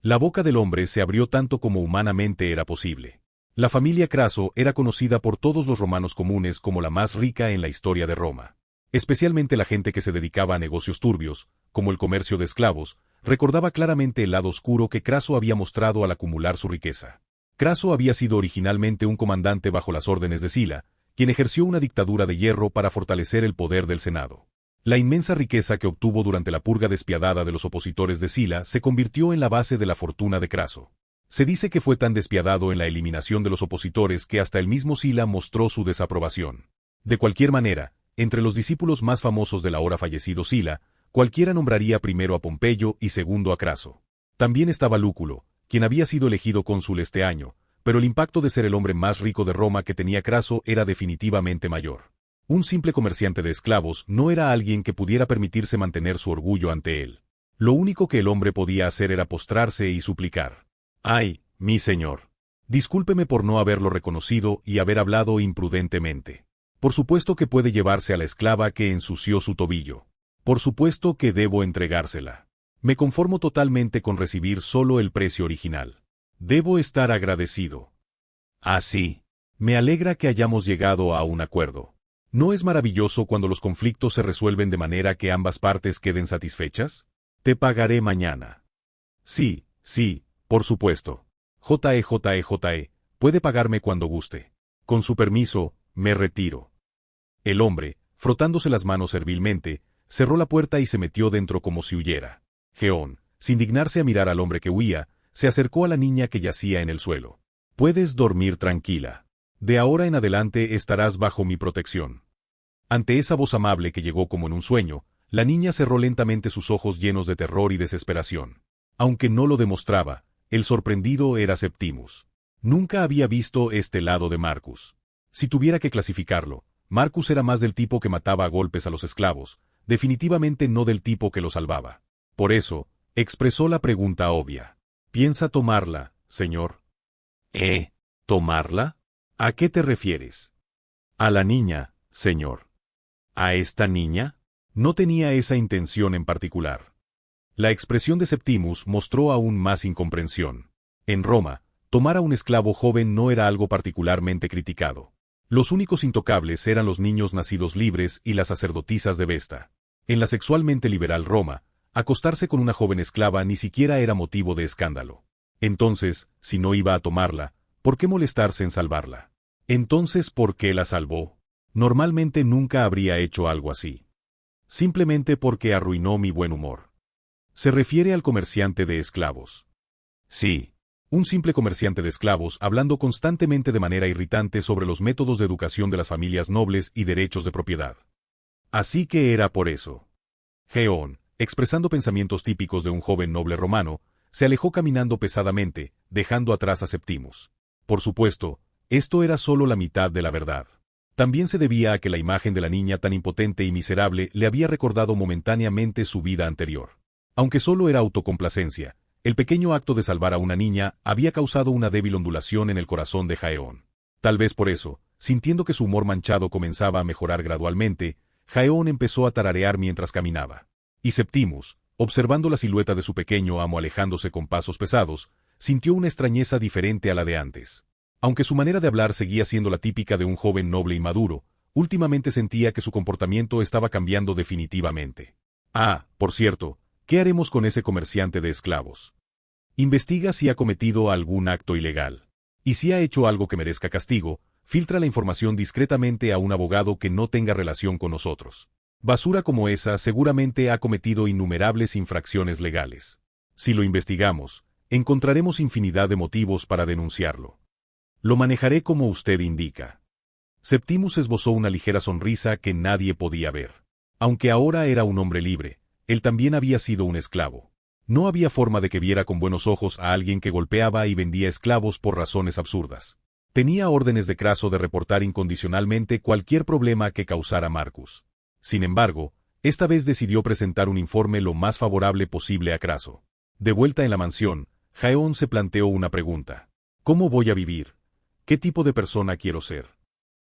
La boca del hombre se abrió tanto como humanamente era posible. La familia Craso era conocida por todos los romanos comunes como la más rica en la historia de Roma. Especialmente la gente que se dedicaba a negocios turbios, como el comercio de esclavos, recordaba claramente el lado oscuro que Craso había mostrado al acumular su riqueza. Craso había sido originalmente un comandante bajo las órdenes de Sila, quien ejerció una dictadura de hierro para fortalecer el poder del Senado. La inmensa riqueza que obtuvo durante la purga despiadada de los opositores de Sila se convirtió en la base de la fortuna de Craso. Se dice que fue tan despiadado en la eliminación de los opositores que hasta el mismo Sila mostró su desaprobación. De cualquier manera, entre los discípulos más famosos del ahora fallecido Sila, cualquiera nombraría primero a Pompeyo y segundo a Craso. También estaba Lúculo, quien había sido elegido cónsul este año, pero el impacto de ser el hombre más rico de Roma que tenía Craso era definitivamente mayor. Un simple comerciante de esclavos no era alguien que pudiera permitirse mantener su orgullo ante él. Lo único que el hombre podía hacer era postrarse y suplicar. «Ay, mi señor. Discúlpeme por no haberlo reconocido y haber hablado imprudentemente. Por supuesto que puede llevarse a la esclava que ensució su tobillo. Por supuesto que debo entregársela. Me conformo totalmente con recibir solo el precio original. Debo estar agradecido». «Ah, sí. Me alegra que hayamos llegado a un acuerdo. ¿No es maravilloso cuando los conflictos se resuelven de manera que ambas partes queden satisfechas? Te pagaré mañana». «Sí, sí, por supuesto. JE, puede pagarme cuando guste. Con su permiso, me retiro». El hombre, frotándose las manos servilmente, cerró la puerta y se metió dentro como si huyera. Geón, sin dignarse a mirar al hombre que huía, se acercó a la niña que yacía en el suelo. «Puedes dormir tranquila. De ahora en adelante estarás bajo mi protección». Ante esa voz amable que llegó como en un sueño, la niña cerró lentamente sus ojos llenos de terror y desesperación. Aunque no lo demostraba, el sorprendido era Septimus. Nunca había visto este lado de Marcus. Si tuviera que clasificarlo, Marcus era más del tipo que mataba a golpes a los esclavos, definitivamente no del tipo que los salvaba. Por eso, expresó la pregunta obvia. «¿Piensa tomarla, señor?» ¿Tomarla? ¿A qué te refieres?» «A la niña, señor». «¿A esta niña?» No tenía esa intención en particular. La expresión de Septimus mostró aún más incomprensión. En Roma, tomar a un esclavo joven no era algo particularmente criticado. Los únicos intocables eran los niños nacidos libres y las sacerdotisas de Vesta. En la sexualmente liberal Roma, acostarse con una joven esclava ni siquiera era motivo de escándalo. Entonces, si no iba a tomarla, ¿por qué molestarse en salvarla? Entonces, ¿por qué la salvó? Normalmente nunca habría hecho algo así. Simplemente porque arruinó mi buen humor. Se refiere al comerciante de esclavos. Sí, un simple comerciante de esclavos hablando constantemente de manera irritante sobre los métodos de educación de las familias nobles y derechos de propiedad. Así que era por eso. Geón, expresando pensamientos típicos de un joven noble romano, se alejó caminando pesadamente, dejando atrás a Septimus. Por supuesto, esto era solo la mitad de la verdad. También se debía a que la imagen de la niña tan impotente y miserable le había recordado momentáneamente su vida anterior. Aunque solo era autocomplacencia, el pequeño acto de salvar a una niña había causado una débil ondulación en el corazón de Geón. Tal vez por eso, sintiendo que su humor manchado comenzaba a mejorar gradualmente, Geón empezó a tararear mientras caminaba. Y Septimus, observando la silueta de su pequeño amo alejándose con pasos pesados, sintió una extrañeza diferente a la de antes. Aunque su manera de hablar seguía siendo la típica de un joven noble y maduro, últimamente sentía que su comportamiento estaba cambiando definitivamente. «Ah, por cierto, ¿qué haremos con ese comerciante de esclavos? Investiga si ha cometido algún acto ilegal. Y si ha hecho algo que merezca castigo, filtra la información discretamente a un abogado que no tenga relación con nosotros. Basura como esa seguramente ha cometido innumerables infracciones legales. Si lo investigamos, encontraremos infinidad de motivos para denunciarlo. Lo manejaré como usted indica». Septimus esbozó una ligera sonrisa que nadie podía ver. Aunque ahora era un hombre libre, él también había sido un esclavo. No había forma de que viera con buenos ojos a alguien que golpeaba y vendía esclavos por razones absurdas. Tenía órdenes de Craso de reportar incondicionalmente cualquier problema que causara Marcus. Sin embargo, esta vez decidió presentar un informe lo más favorable posible a Craso. De vuelta en la mansión, Jaeón se planteó una pregunta. ¿Cómo voy a vivir? ¿Qué tipo de persona quiero ser?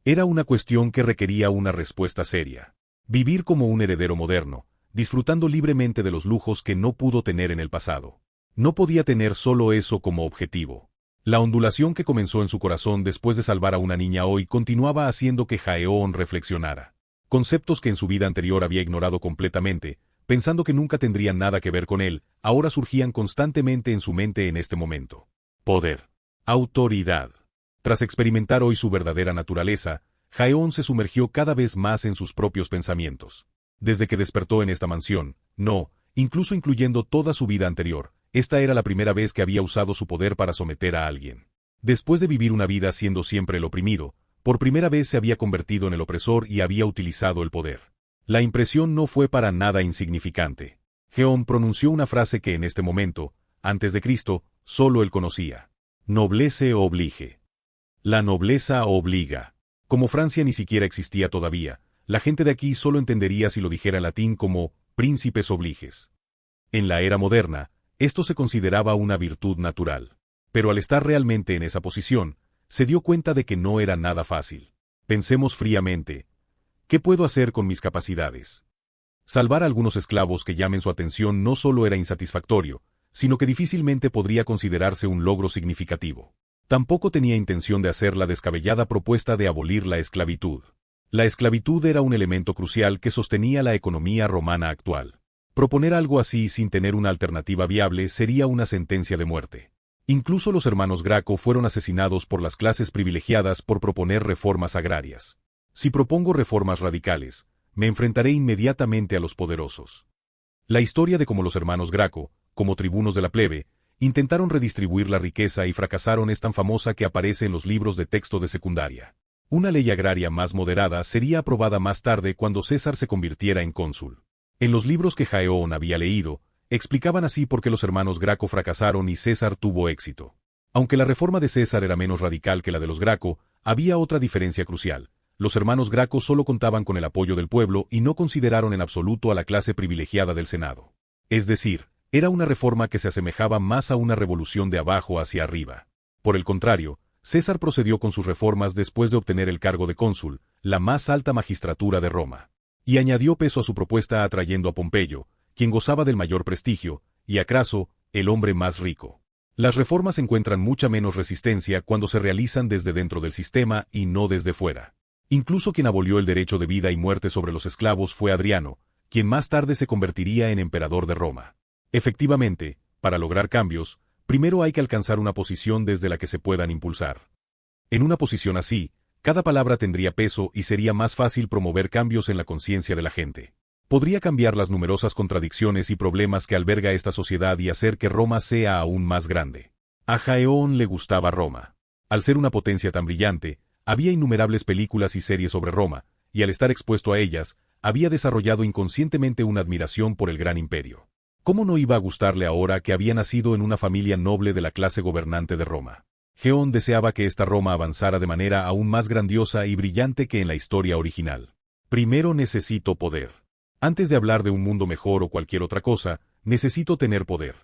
Era una cuestión que requería una respuesta seria. Vivir como un heredero moderno, disfrutando libremente de los lujos que no pudo tener en el pasado. No podía tener solo eso como objetivo. La ondulación que comenzó en su corazón después de salvar a una niña hoy continuaba haciendo que Jaeón reflexionara. Conceptos que en su vida anterior había ignorado completamente, pensando que nunca tendrían nada que ver con él, ahora surgían constantemente en su mente en este momento. Poder. Autoridad. Tras experimentar hoy su verdadera naturaleza, Jaeón se sumergió cada vez más en sus propios pensamientos. Desde que despertó en esta mansión, incluso incluyendo toda su vida anterior, esta era la primera vez que había usado su poder para someter a alguien. Después de vivir una vida siendo siempre el oprimido, por primera vez se había convertido en el opresor y había utilizado el poder. La impresión no fue para nada insignificante. Jaeón pronunció una frase que en este momento, antes de Cristo, solo él conocía. Noblesse oblige. La nobleza obliga. Como Francia ni siquiera existía todavía, la gente de aquí solo entendería si lo dijera en latín como príncipes obliges. En la era moderna, esto se consideraba una virtud natural. Pero al estar realmente en esa posición, se dio cuenta de que no era nada fácil. Pensemos fríamente. ¿Qué puedo hacer con mis capacidades? Salvar a algunos esclavos que llamen su atención no solo era insatisfactorio, sino que difícilmente podría considerarse un logro significativo. Tampoco tenía intención de hacer la descabellada propuesta de abolir la esclavitud. La esclavitud era un elemento crucial que sostenía la economía romana actual. Proponer algo así sin tener una alternativa viable sería una sentencia de muerte. Incluso los hermanos Graco fueron asesinados por las clases privilegiadas por proponer reformas agrarias. Si propongo reformas radicales, me enfrentaré inmediatamente a los poderosos. La historia de cómo los hermanos Graco, como tribunos de la plebe, intentaron redistribuir la riqueza y fracasaron es tan famosa que aparece en los libros de texto de secundaria. Una ley agraria más moderada sería aprobada más tarde cuando César se convirtiera en cónsul. En los libros que Jaeón había leído, explicaban así por qué los hermanos Graco fracasaron y César tuvo éxito. Aunque la reforma de César era menos radical que la de los Graco, había otra diferencia crucial. Los hermanos Graco solo contaban con el apoyo del pueblo y no consideraron en absoluto a la clase privilegiada del Senado. Es decir, era una reforma que se asemejaba más a una revolución de abajo hacia arriba. Por el contrario, César procedió con sus reformas después de obtener el cargo de cónsul, la más alta magistratura de Roma. Y añadió peso a su propuesta atrayendo a Pompeyo, quien gozaba del mayor prestigio, y a Craso, el hombre más rico. Las reformas encuentran mucha menos resistencia cuando se realizan desde dentro del sistema y no desde fuera. Incluso quien abolió el derecho de vida y muerte sobre los esclavos fue Adriano, quien más tarde se convertiría en emperador de Roma. Efectivamente, para lograr cambios, primero hay que alcanzar una posición desde la que se puedan impulsar. En una posición así, cada palabra tendría peso y sería más fácil promover cambios en la conciencia de la gente. Podría cambiar las numerosas contradicciones y problemas que alberga esta sociedad y hacer que Roma sea aún más grande. A Jaeón le gustaba Roma. Al ser una potencia tan brillante, había innumerables películas y series sobre Roma, y al estar expuesto a ellas, había desarrollado inconscientemente una admiración por el gran imperio. ¿Cómo no iba a gustarle ahora que había nacido en una familia noble de la clase gobernante de Roma? Jaeón deseaba que esta Roma avanzara de manera aún más grandiosa y brillante que en la historia original. Primero necesito poder. Antes de hablar de un mundo mejor o cualquier otra cosa, necesito tener poder.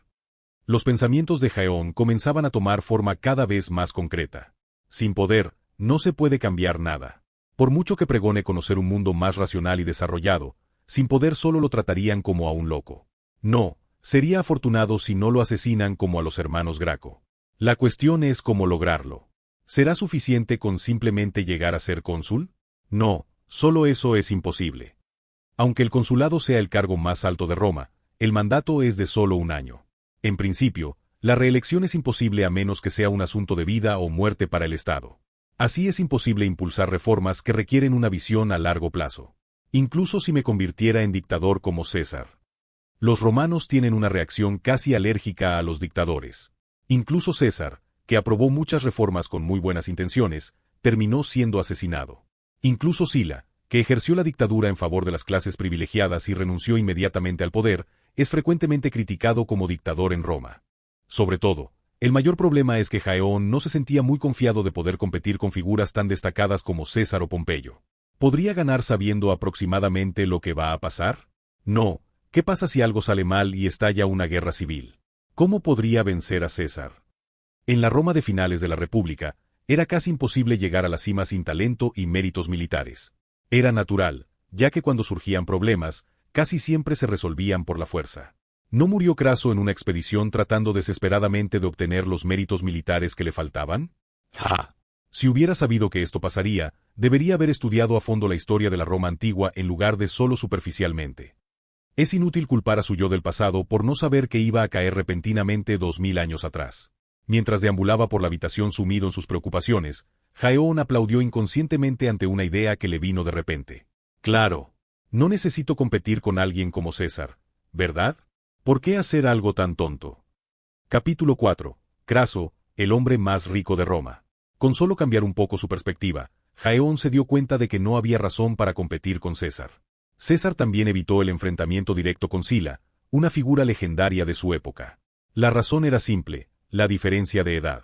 Los pensamientos de Jaeón comenzaban a tomar forma cada vez más concreta. Sin poder, no se puede cambiar nada. Por mucho que pregone conocer un mundo más racional y desarrollado, sin poder solo lo tratarían como a un loco. No, sería afortunado si no lo asesinan como a los hermanos Graco. La cuestión es cómo lograrlo. ¿Será suficiente con simplemente llegar a ser cónsul? No, solo eso es imposible. Aunque el consulado sea el cargo más alto de Roma, el mandato es de solo un año. En principio, la reelección es imposible a menos que sea un asunto de vida o muerte para el Estado. Así es imposible impulsar reformas que requieren una visión a largo plazo. Incluso si me convirtiera en dictador como César. Los romanos tienen una reacción casi alérgica a los dictadores. Incluso César, que aprobó muchas reformas con muy buenas intenciones, terminó siendo asesinado. Incluso Sila, que ejerció la dictadura en favor de las clases privilegiadas y renunció inmediatamente al poder, es frecuentemente criticado como dictador en Roma. Sobre todo, el mayor problema es que Jaeón no se sentía muy confiado de poder competir con figuras tan destacadas como César o Pompeyo. ¿Podría ganar sabiendo aproximadamente lo que va a pasar? No. ¿Qué pasa si algo sale mal y estalla una guerra civil? ¿Cómo podría vencer a César? En la Roma de finales de la República, era casi imposible llegar a la cima sin talento y méritos militares. Era natural, ya que cuando surgían problemas, casi siempre se resolvían por la fuerza. ¿No murió Craso en una expedición tratando desesperadamente de obtener los méritos militares que le faltaban? ¡Ja! Si hubiera sabido que esto pasaría, debería haber estudiado a fondo la historia de la Roma antigua en lugar de solo superficialmente. Es inútil culpar a su yo del pasado por no saber que iba a caer repentinamente 2000 años atrás. Mientras deambulaba por la habitación sumido en sus preocupaciones, Jaeón aplaudió inconscientemente ante una idea que le vino de repente. Claro, no necesito competir con alguien como César, ¿verdad? ¿Por qué hacer algo tan tonto? Capítulo 4. Craso, el hombre más rico de Roma. Con solo cambiar un poco su perspectiva, Jaeón se dio cuenta de que no había razón para competir con César. César también evitó el enfrentamiento directo con Sila, una figura legendaria de su época. La razón era simple, la diferencia de edad.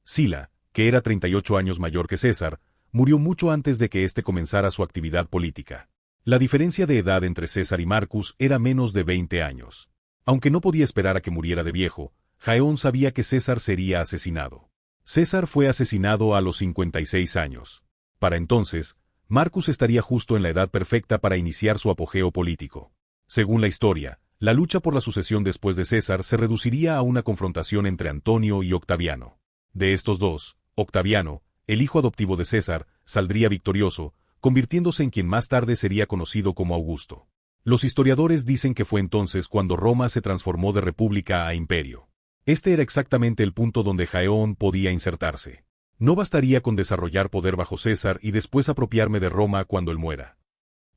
Sila, que era 38 años mayor que César, murió mucho antes de que éste comenzara su actividad política. La diferencia de edad entre César y Marcus era menos de 20 años. Aunque no podía esperar a que muriera de viejo, Jaeón sabía que César sería asesinado. César fue asesinado a los 56 años. Para entonces, Marcus estaría justo en la edad perfecta para iniciar su apogeo político. Según la historia, la lucha por la sucesión después de César se reduciría a una confrontación entre Antonio y Octaviano. De estos dos, Octaviano, el hijo adoptivo de César, saldría victorioso, convirtiéndose en quien más tarde sería conocido como Augusto. Los historiadores dicen que fue entonces cuando Roma se transformó de república a imperio. Este era exactamente el punto donde Jaeón podía insertarse. No bastaría con desarrollar poder bajo César y después apropiarme de Roma cuando él muera.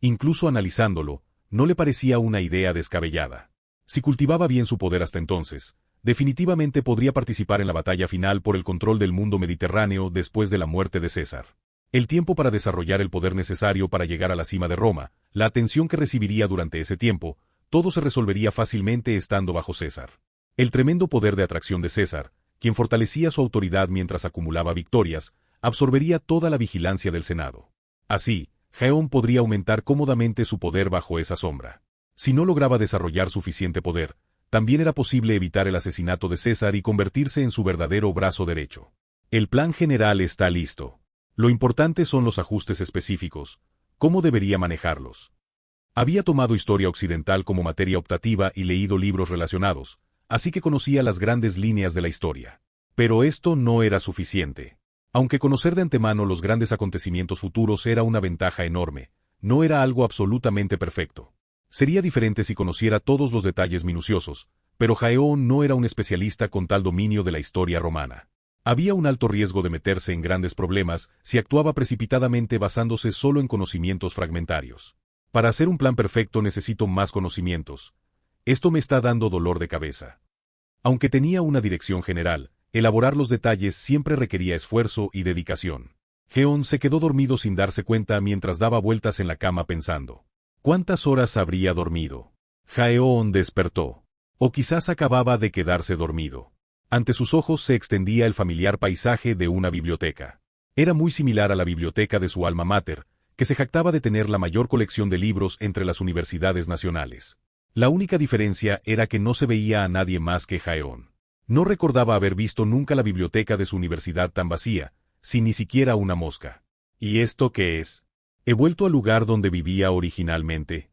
Incluso analizándolo, no le parecía una idea descabellada. Si cultivaba bien su poder hasta entonces, definitivamente podría participar en la batalla final por el control del mundo mediterráneo después de la muerte de César. El tiempo para desarrollar el poder necesario para llegar a la cima de Roma, la atención que recibiría durante ese tiempo, todo se resolvería fácilmente estando bajo César. El tremendo poder de atracción de César, quien fortalecía su autoridad mientras acumulaba victorias, absorbería toda la vigilancia del Senado. Así, Jaeón podría aumentar cómodamente su poder bajo esa sombra. Si no lograba desarrollar suficiente poder, también era posible evitar el asesinato de César y convertirse en su verdadero brazo derecho. El plan general está listo. Lo importante son los ajustes específicos. ¿Cómo debería manejarlos? Había tomado historia occidental como materia optativa y leído libros relacionados, así que conocía las grandes líneas de la historia. Pero esto no era suficiente. Aunque conocer de antemano los grandes acontecimientos futuros era una ventaja enorme, no era algo absolutamente perfecto. Sería diferente si conociera todos los detalles minuciosos, pero Jaeón no era un especialista con tal dominio de la historia romana. Había un alto riesgo de meterse en grandes problemas si actuaba precipitadamente basándose solo en conocimientos fragmentarios. Para hacer un plan perfecto necesito más conocimientos. Esto me está dando dolor de cabeza. Aunque tenía una dirección general, elaborar los detalles siempre requería esfuerzo y dedicación. Jaeón se quedó dormido sin darse cuenta mientras daba vueltas en la cama pensando. ¿Cuántas horas habría dormido? Jaeón despertó. O quizás acababa de quedarse dormido. Ante sus ojos se extendía el familiar paisaje de una biblioteca. Era muy similar a la biblioteca de su alma mater, que se jactaba de tener la mayor colección de libros entre las universidades nacionales. La única diferencia era que no se veía a nadie más que Jaeón. No recordaba haber visto nunca la biblioteca de su universidad tan vacía, sin ni siquiera una mosca. ¿Y esto qué es? ¿He vuelto al lugar donde vivía originalmente?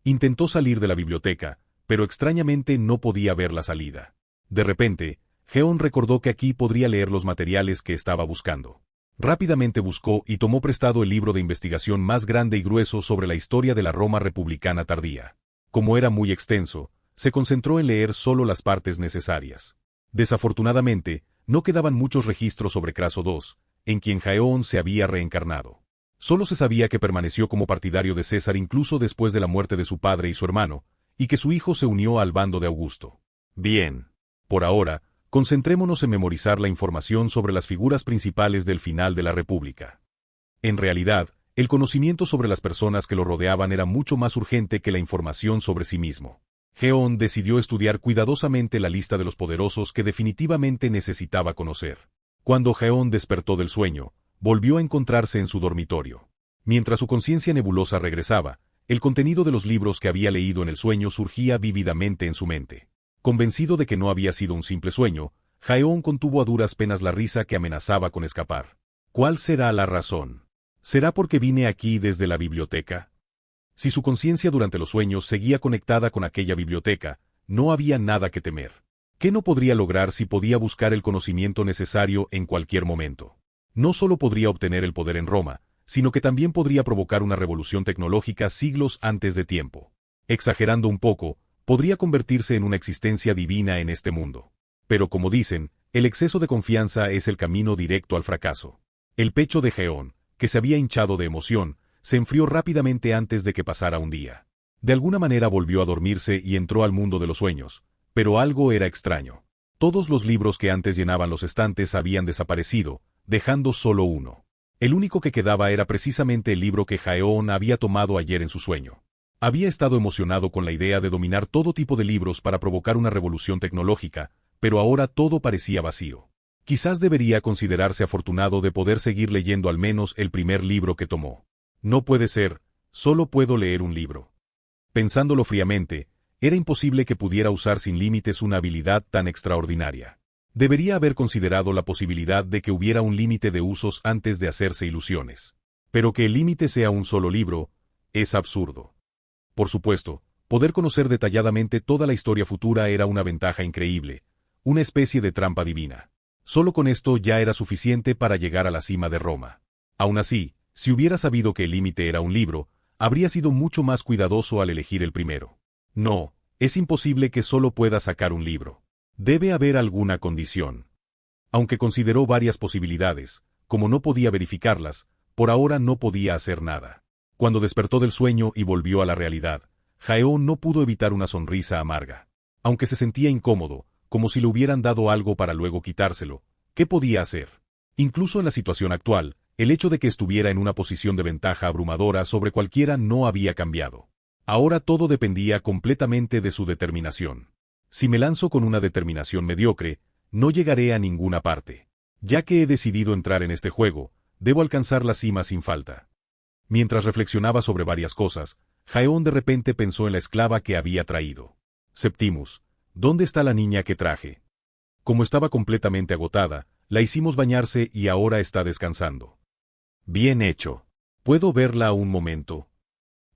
Intentó salir de la biblioteca, pero extrañamente no podía ver la salida. De repente, Jaeón recordó que aquí podría leer los materiales que estaba buscando. Rápidamente buscó y tomó prestado el libro de investigación más grande y grueso sobre la historia de la Roma republicana tardía. Como era muy extenso, se concentró en leer solo las partes necesarias. Desafortunadamente, no quedaban muchos registros sobre Craso II, en quien Jaeón se había reencarnado. Solo se sabía que permaneció como partidario de César incluso después de la muerte de su padre y su hermano, y que su hijo se unió al bando de Augusto. Bien. Por ahora, concentrémonos en memorizar la información sobre las figuras principales del final de la República. En realidad, el conocimiento sobre las personas que lo rodeaban era mucho más urgente que la información sobre sí mismo. Geon decidió estudiar cuidadosamente la lista de los poderosos que definitivamente necesitaba conocer. Cuando Geon despertó del sueño, volvió a encontrarse en su dormitorio. Mientras su conciencia nebulosa regresaba, el contenido de los libros que había leído en el sueño surgía vívidamente en su mente. Convencido de que no había sido un simple sueño, Geon contuvo a duras penas la risa que amenazaba con escapar. ¿Cuál será la razón? ¿Será porque vine aquí desde la biblioteca? Si su conciencia durante los sueños seguía conectada con aquella biblioteca, no había nada que temer. ¿Qué no podría lograr si podía buscar el conocimiento necesario en cualquier momento? No solo podría obtener el poder en Roma, sino que también podría provocar una revolución tecnológica siglos antes de tiempo. Exagerando un poco, podría convertirse en una existencia divina en este mundo. Pero como dicen, el exceso de confianza es el camino directo al fracaso. El pecho de Geon, que se había hinchado de emoción, se enfrió rápidamente antes de que pasara un día. De alguna manera volvió a dormirse y entró al mundo de los sueños, pero algo era extraño. Todos los libros que antes llenaban los estantes habían desaparecido, dejando solo uno. El único que quedaba era precisamente el libro que Geon había tomado ayer en su sueño. Había estado emocionado con la idea de dominar todo tipo de libros para provocar una revolución tecnológica, pero ahora todo parecía vacío. Quizás debería considerarse afortunado de poder seguir leyendo al menos el primer libro que tomó. No puede ser, solo puedo leer un libro. Pensándolo fríamente, era imposible que pudiera usar sin límites una habilidad tan extraordinaria. Debería haber considerado la posibilidad de que hubiera un límite de usos antes de hacerse ilusiones. Pero que el límite sea un solo libro, es absurdo. Por supuesto, poder conocer detalladamente toda la historia futura era una ventaja increíble, una especie de trampa divina. Solo con esto ya era suficiente para llegar a la cima de Roma. Aún así, si hubiera sabido que el límite era un libro, habría sido mucho más cuidadoso al elegir el primero. No, es imposible que solo pueda sacar un libro. Debe haber alguna condición. Aunque consideró varias posibilidades, como no podía verificarlas, por ahora no podía hacer nada. Cuando despertó del sueño y volvió a la realidad, Geon no pudo evitar una sonrisa amarga. Aunque se sentía incómodo, como si le hubieran dado algo para luego quitárselo, ¿qué podía hacer? Incluso en la situación actual, el hecho de que estuviera en una posición de ventaja abrumadora sobre cualquiera no había cambiado. Ahora todo dependía completamente de su determinación. Si me lanzo con una determinación mediocre, no llegaré a ninguna parte. Ya que he decidido entrar en este juego, debo alcanzar la cima sin falta. Mientras reflexionaba sobre varias cosas, Geon de repente pensó en la esclava que había traído. Septimus, ¿dónde está la niña que traje? Como estaba completamente agotada, la hicimos bañarse y ahora está descansando. Bien hecho. ¿Puedo verla un momento?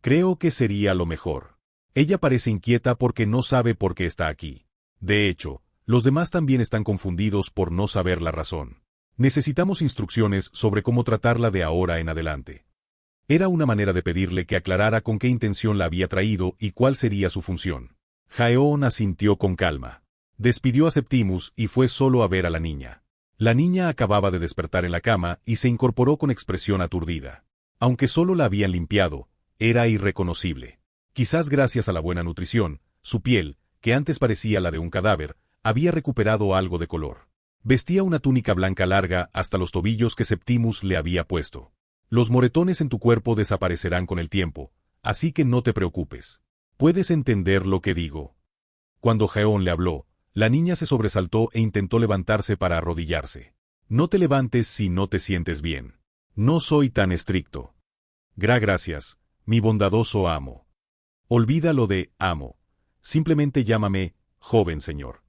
Creo que sería lo mejor. Ella parece inquieta porque no sabe por qué está aquí. De hecho, los demás también están confundidos por no saber la razón. Necesitamos instrucciones sobre cómo tratarla de ahora en adelante. Era una manera de pedirle que aclarara con qué intención la había traído y cuál sería su función. Geon asintió con calma. Despidió a Septimus y fue solo a ver a la niña. La niña acababa de despertar en la cama y se incorporó con expresión aturdida. Aunque solo la habían limpiado, era irreconocible. Quizás gracias a la buena nutrición, su piel, que antes parecía la de un cadáver, había recuperado algo de color. Vestía una túnica blanca larga hasta los tobillos que Septimus le había puesto. Los moretones en tu cuerpo desaparecerán con el tiempo, así que no te preocupes. ¿Puedes entender lo que digo? Cuando Geon le habló, la niña se sobresaltó e intentó levantarse para arrodillarse. No te levantes si no te sientes bien. No soy tan estricto. Gracias, mi bondadoso amo. Olvida lo de amo. Simplemente llámame, joven señor.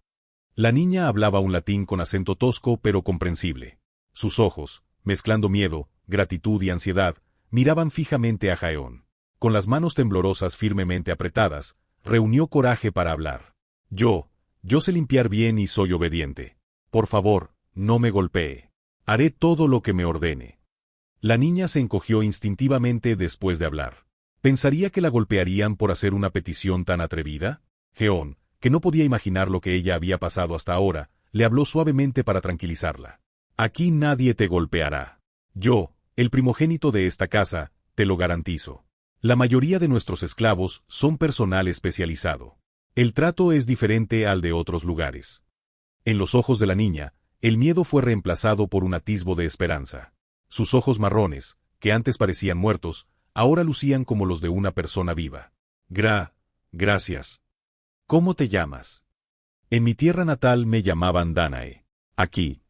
La niña hablaba un latín con acento tosco pero comprensible. Sus ojos, mezclando miedo, gratitud y ansiedad, miraban fijamente a Geon. Con las manos temblorosas firmemente apretadas, reunió coraje para hablar. Yo sé limpiar bien y soy obediente. Por favor, no me golpee. Haré todo lo que me ordene. La niña se encogió instintivamente después de hablar. ¿Pensaría que la golpearían por hacer una petición tan atrevida? Geon, que no podía imaginar lo que ella había pasado hasta ahora, le habló suavemente para tranquilizarla. Aquí nadie te golpeará. Yo, el primogénito de esta casa, te lo garantizo. La mayoría de nuestros esclavos son personal especializado. El trato es diferente al de otros lugares. En los ojos de la niña, el miedo fue reemplazado por un atisbo de esperanza. Sus ojos marrones, que antes parecían muertos, ahora lucían como los de una persona viva. Gracias. ¿Cómo te llamas? En mi tierra natal me llamaban Danae. Aquí.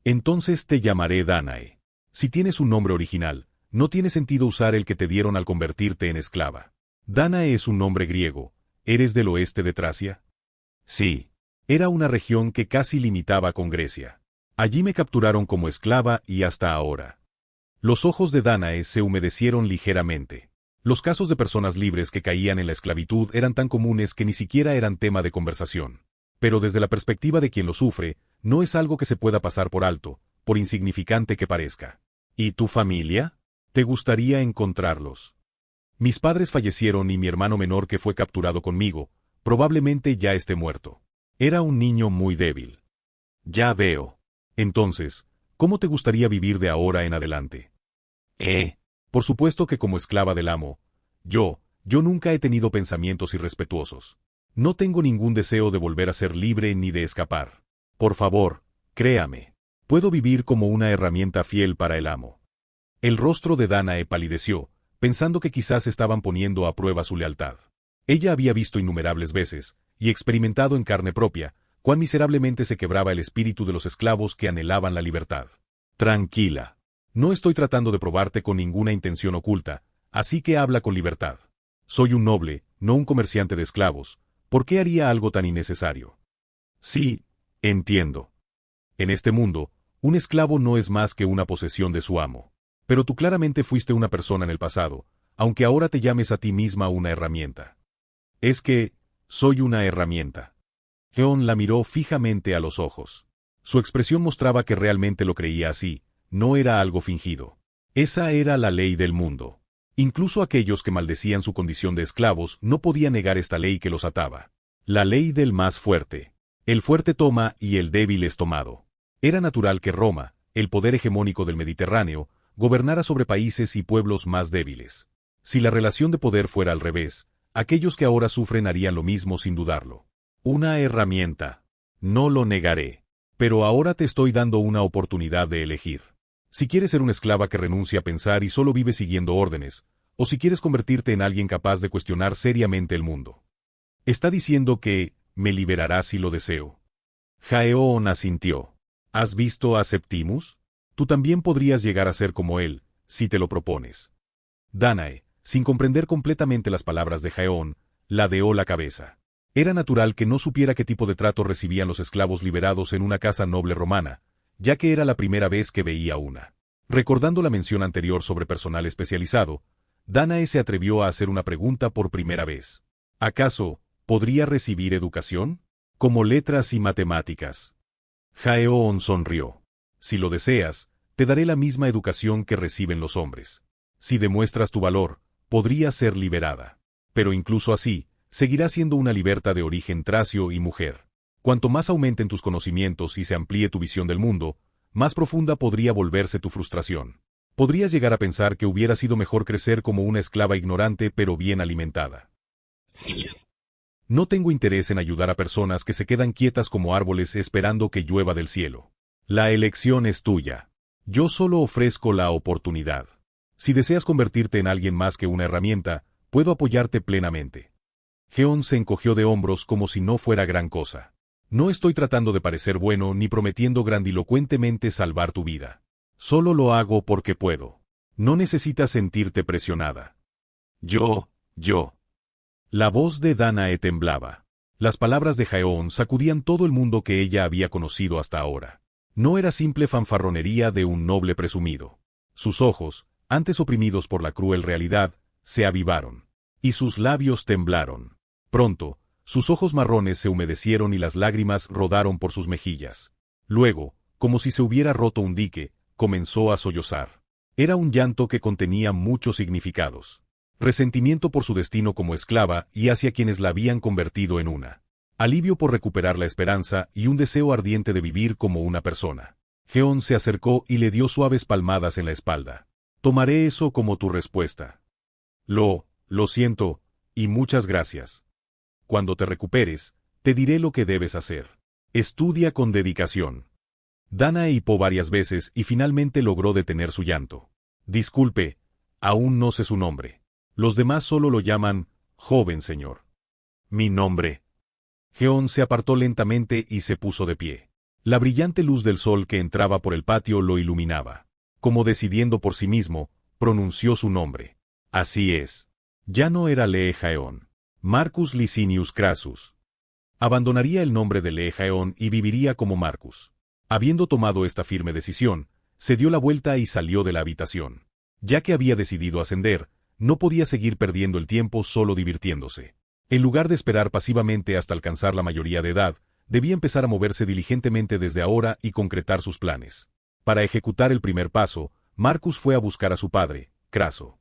Entonces te llamaré Danae. Si tienes un nombre original, no tiene sentido usar el que te dieron al convertirte en esclava. Danae es un nombre griego. ¿Eres del oeste de Tracia? Sí. Era una región que casi limitaba con Grecia. Allí me capturaron como esclava y hasta ahora. Los ojos de Danae se humedecieron ligeramente. Los casos de personas libres que caían en la esclavitud eran tan comunes que ni siquiera eran tema de conversación. Pero desde la perspectiva de quien lo sufre, no es algo que se pueda pasar por alto, por insignificante que parezca. ¿Y tu familia? ¿Te gustaría encontrarlos? Mis padres fallecieron y mi hermano menor que fue capturado conmigo, probablemente ya esté muerto. Era un niño muy débil. Ya veo. Entonces, ¿cómo te gustaría vivir de ahora en adelante? Por supuesto que como esclava del amo. Yo nunca he tenido pensamientos irrespetuosos. No tengo ningún deseo de volver a ser libre ni de escapar. Por favor, créame. Puedo vivir como una herramienta fiel para el amo. El rostro de Danae palideció, pensando que quizás estaban poniendo a prueba su lealtad. Ella había visto innumerables veces, y experimentado en carne propia, cuán miserablemente se quebraba el espíritu de los esclavos que anhelaban la libertad. Tranquila. No estoy tratando de probarte con ninguna intención oculta, así que habla con libertad. Soy un noble, no un comerciante de esclavos. ¿Por qué haría algo tan innecesario? Sí, entiendo. En este mundo, un esclavo no es más que una posesión de su amo. Pero tú claramente fuiste una persona en el pasado, aunque ahora te llames a ti misma una herramienta. Es que, soy una herramienta. Heon la miró fijamente a los ojos. Su expresión mostraba que realmente lo creía así, no era algo fingido. Esa era la ley del mundo. Incluso aquellos que maldecían su condición de esclavos no podían negar esta ley que los ataba. La ley del más fuerte. El fuerte toma y el débil es tomado. Era natural que Roma, el poder hegemónico del Mediterráneo, gobernara sobre países y pueblos más débiles. Si la relación de poder fuera al revés, aquellos que ahora sufren harían lo mismo sin dudarlo. Una herramienta. No lo negaré. Pero ahora te estoy dando una oportunidad de elegir. Si quieres ser una esclava que renuncia a pensar y solo vive siguiendo órdenes, o si quieres convertirte en alguien capaz de cuestionar seriamente el mundo. Está diciendo que, me liberarás si lo deseo. Jaeon asintió. ¿Has visto a Septimus? Tú también podrías llegar a ser como él, si te lo propones. Danae, sin comprender completamente las palabras de Jaeon, ladeó la cabeza. Era natural que no supiera qué tipo de trato recibían los esclavos liberados en una casa noble romana, ya que era la primera vez que veía una. Recordando la mención anterior sobre personal especializado, Danae se atrevió a hacer una pregunta por primera vez. ¿Acaso podría recibir educación? Como letras y matemáticas. Jaeon sonrió. Si lo deseas, te daré la misma educación que reciben los hombres. Si demuestras tu valor, podrías ser liberada. Pero incluso así, seguirás siendo una liberta de origen tracio y mujer. Cuanto más aumenten tus conocimientos y se amplíe tu visión del mundo, más profunda podría volverse tu frustración. Podrías llegar a pensar que hubiera sido mejor crecer como una esclava ignorante pero bien alimentada. No tengo interés en ayudar a personas que se quedan quietas como árboles esperando que llueva del cielo. La elección es tuya. Yo solo ofrezco la oportunidad. Si deseas convertirte en alguien más que una herramienta, puedo apoyarte plenamente. Heon se encogió de hombros como si no fuera gran cosa. No estoy tratando de parecer bueno ni prometiendo grandilocuentemente salvar tu vida. Solo lo hago porque puedo. No necesitas sentirte presionada. Yo. La voz de Danae temblaba. Las palabras de Jaeon sacudían todo el mundo que ella había conocido hasta ahora. No era simple fanfarronería de un noble presumido. Sus ojos, antes oprimidos por la cruel realidad, se avivaron. Y sus labios temblaron. Pronto, sus ojos marrones se humedecieron y las lágrimas rodaron por sus mejillas. Luego, como si se hubiera roto un dique, comenzó a sollozar. Era un llanto que contenía muchos significados. Resentimiento por su destino como esclava y hacia quienes la habían convertido en una. Alivio por recuperar la esperanza y un deseo ardiente de vivir como una persona. Heon se acercó y le dio suaves palmadas en la espalda. Tomaré eso como tu respuesta. Lo siento, y muchas gracias. Cuando te recuperes, te diré lo que debes hacer. Estudia con dedicación. Danae hipó varias veces y finalmente logró detener su llanto. Disculpe, aún no sé su nombre. Los demás solo lo llaman, joven señor. Mi nombre, Geón se apartó lentamente y se puso de pie. La brillante luz del sol que entraba por el patio lo iluminaba. Como decidiendo por sí mismo, pronunció su nombre. Así es. Ya no era Leejaeón. Marcus Licinius Crassus. Abandonaría el nombre de Leejaeón y viviría como Marcus. Habiendo tomado esta firme decisión, se dio la vuelta y salió de la habitación. Ya que había decidido ascender, no podía seguir perdiendo el tiempo solo divirtiéndose. En lugar de esperar pasivamente hasta alcanzar la mayoría de edad, debía empezar a moverse diligentemente desde ahora y concretar sus planes. Para ejecutar el primer paso, Marcus fue a buscar a su padre, Craso.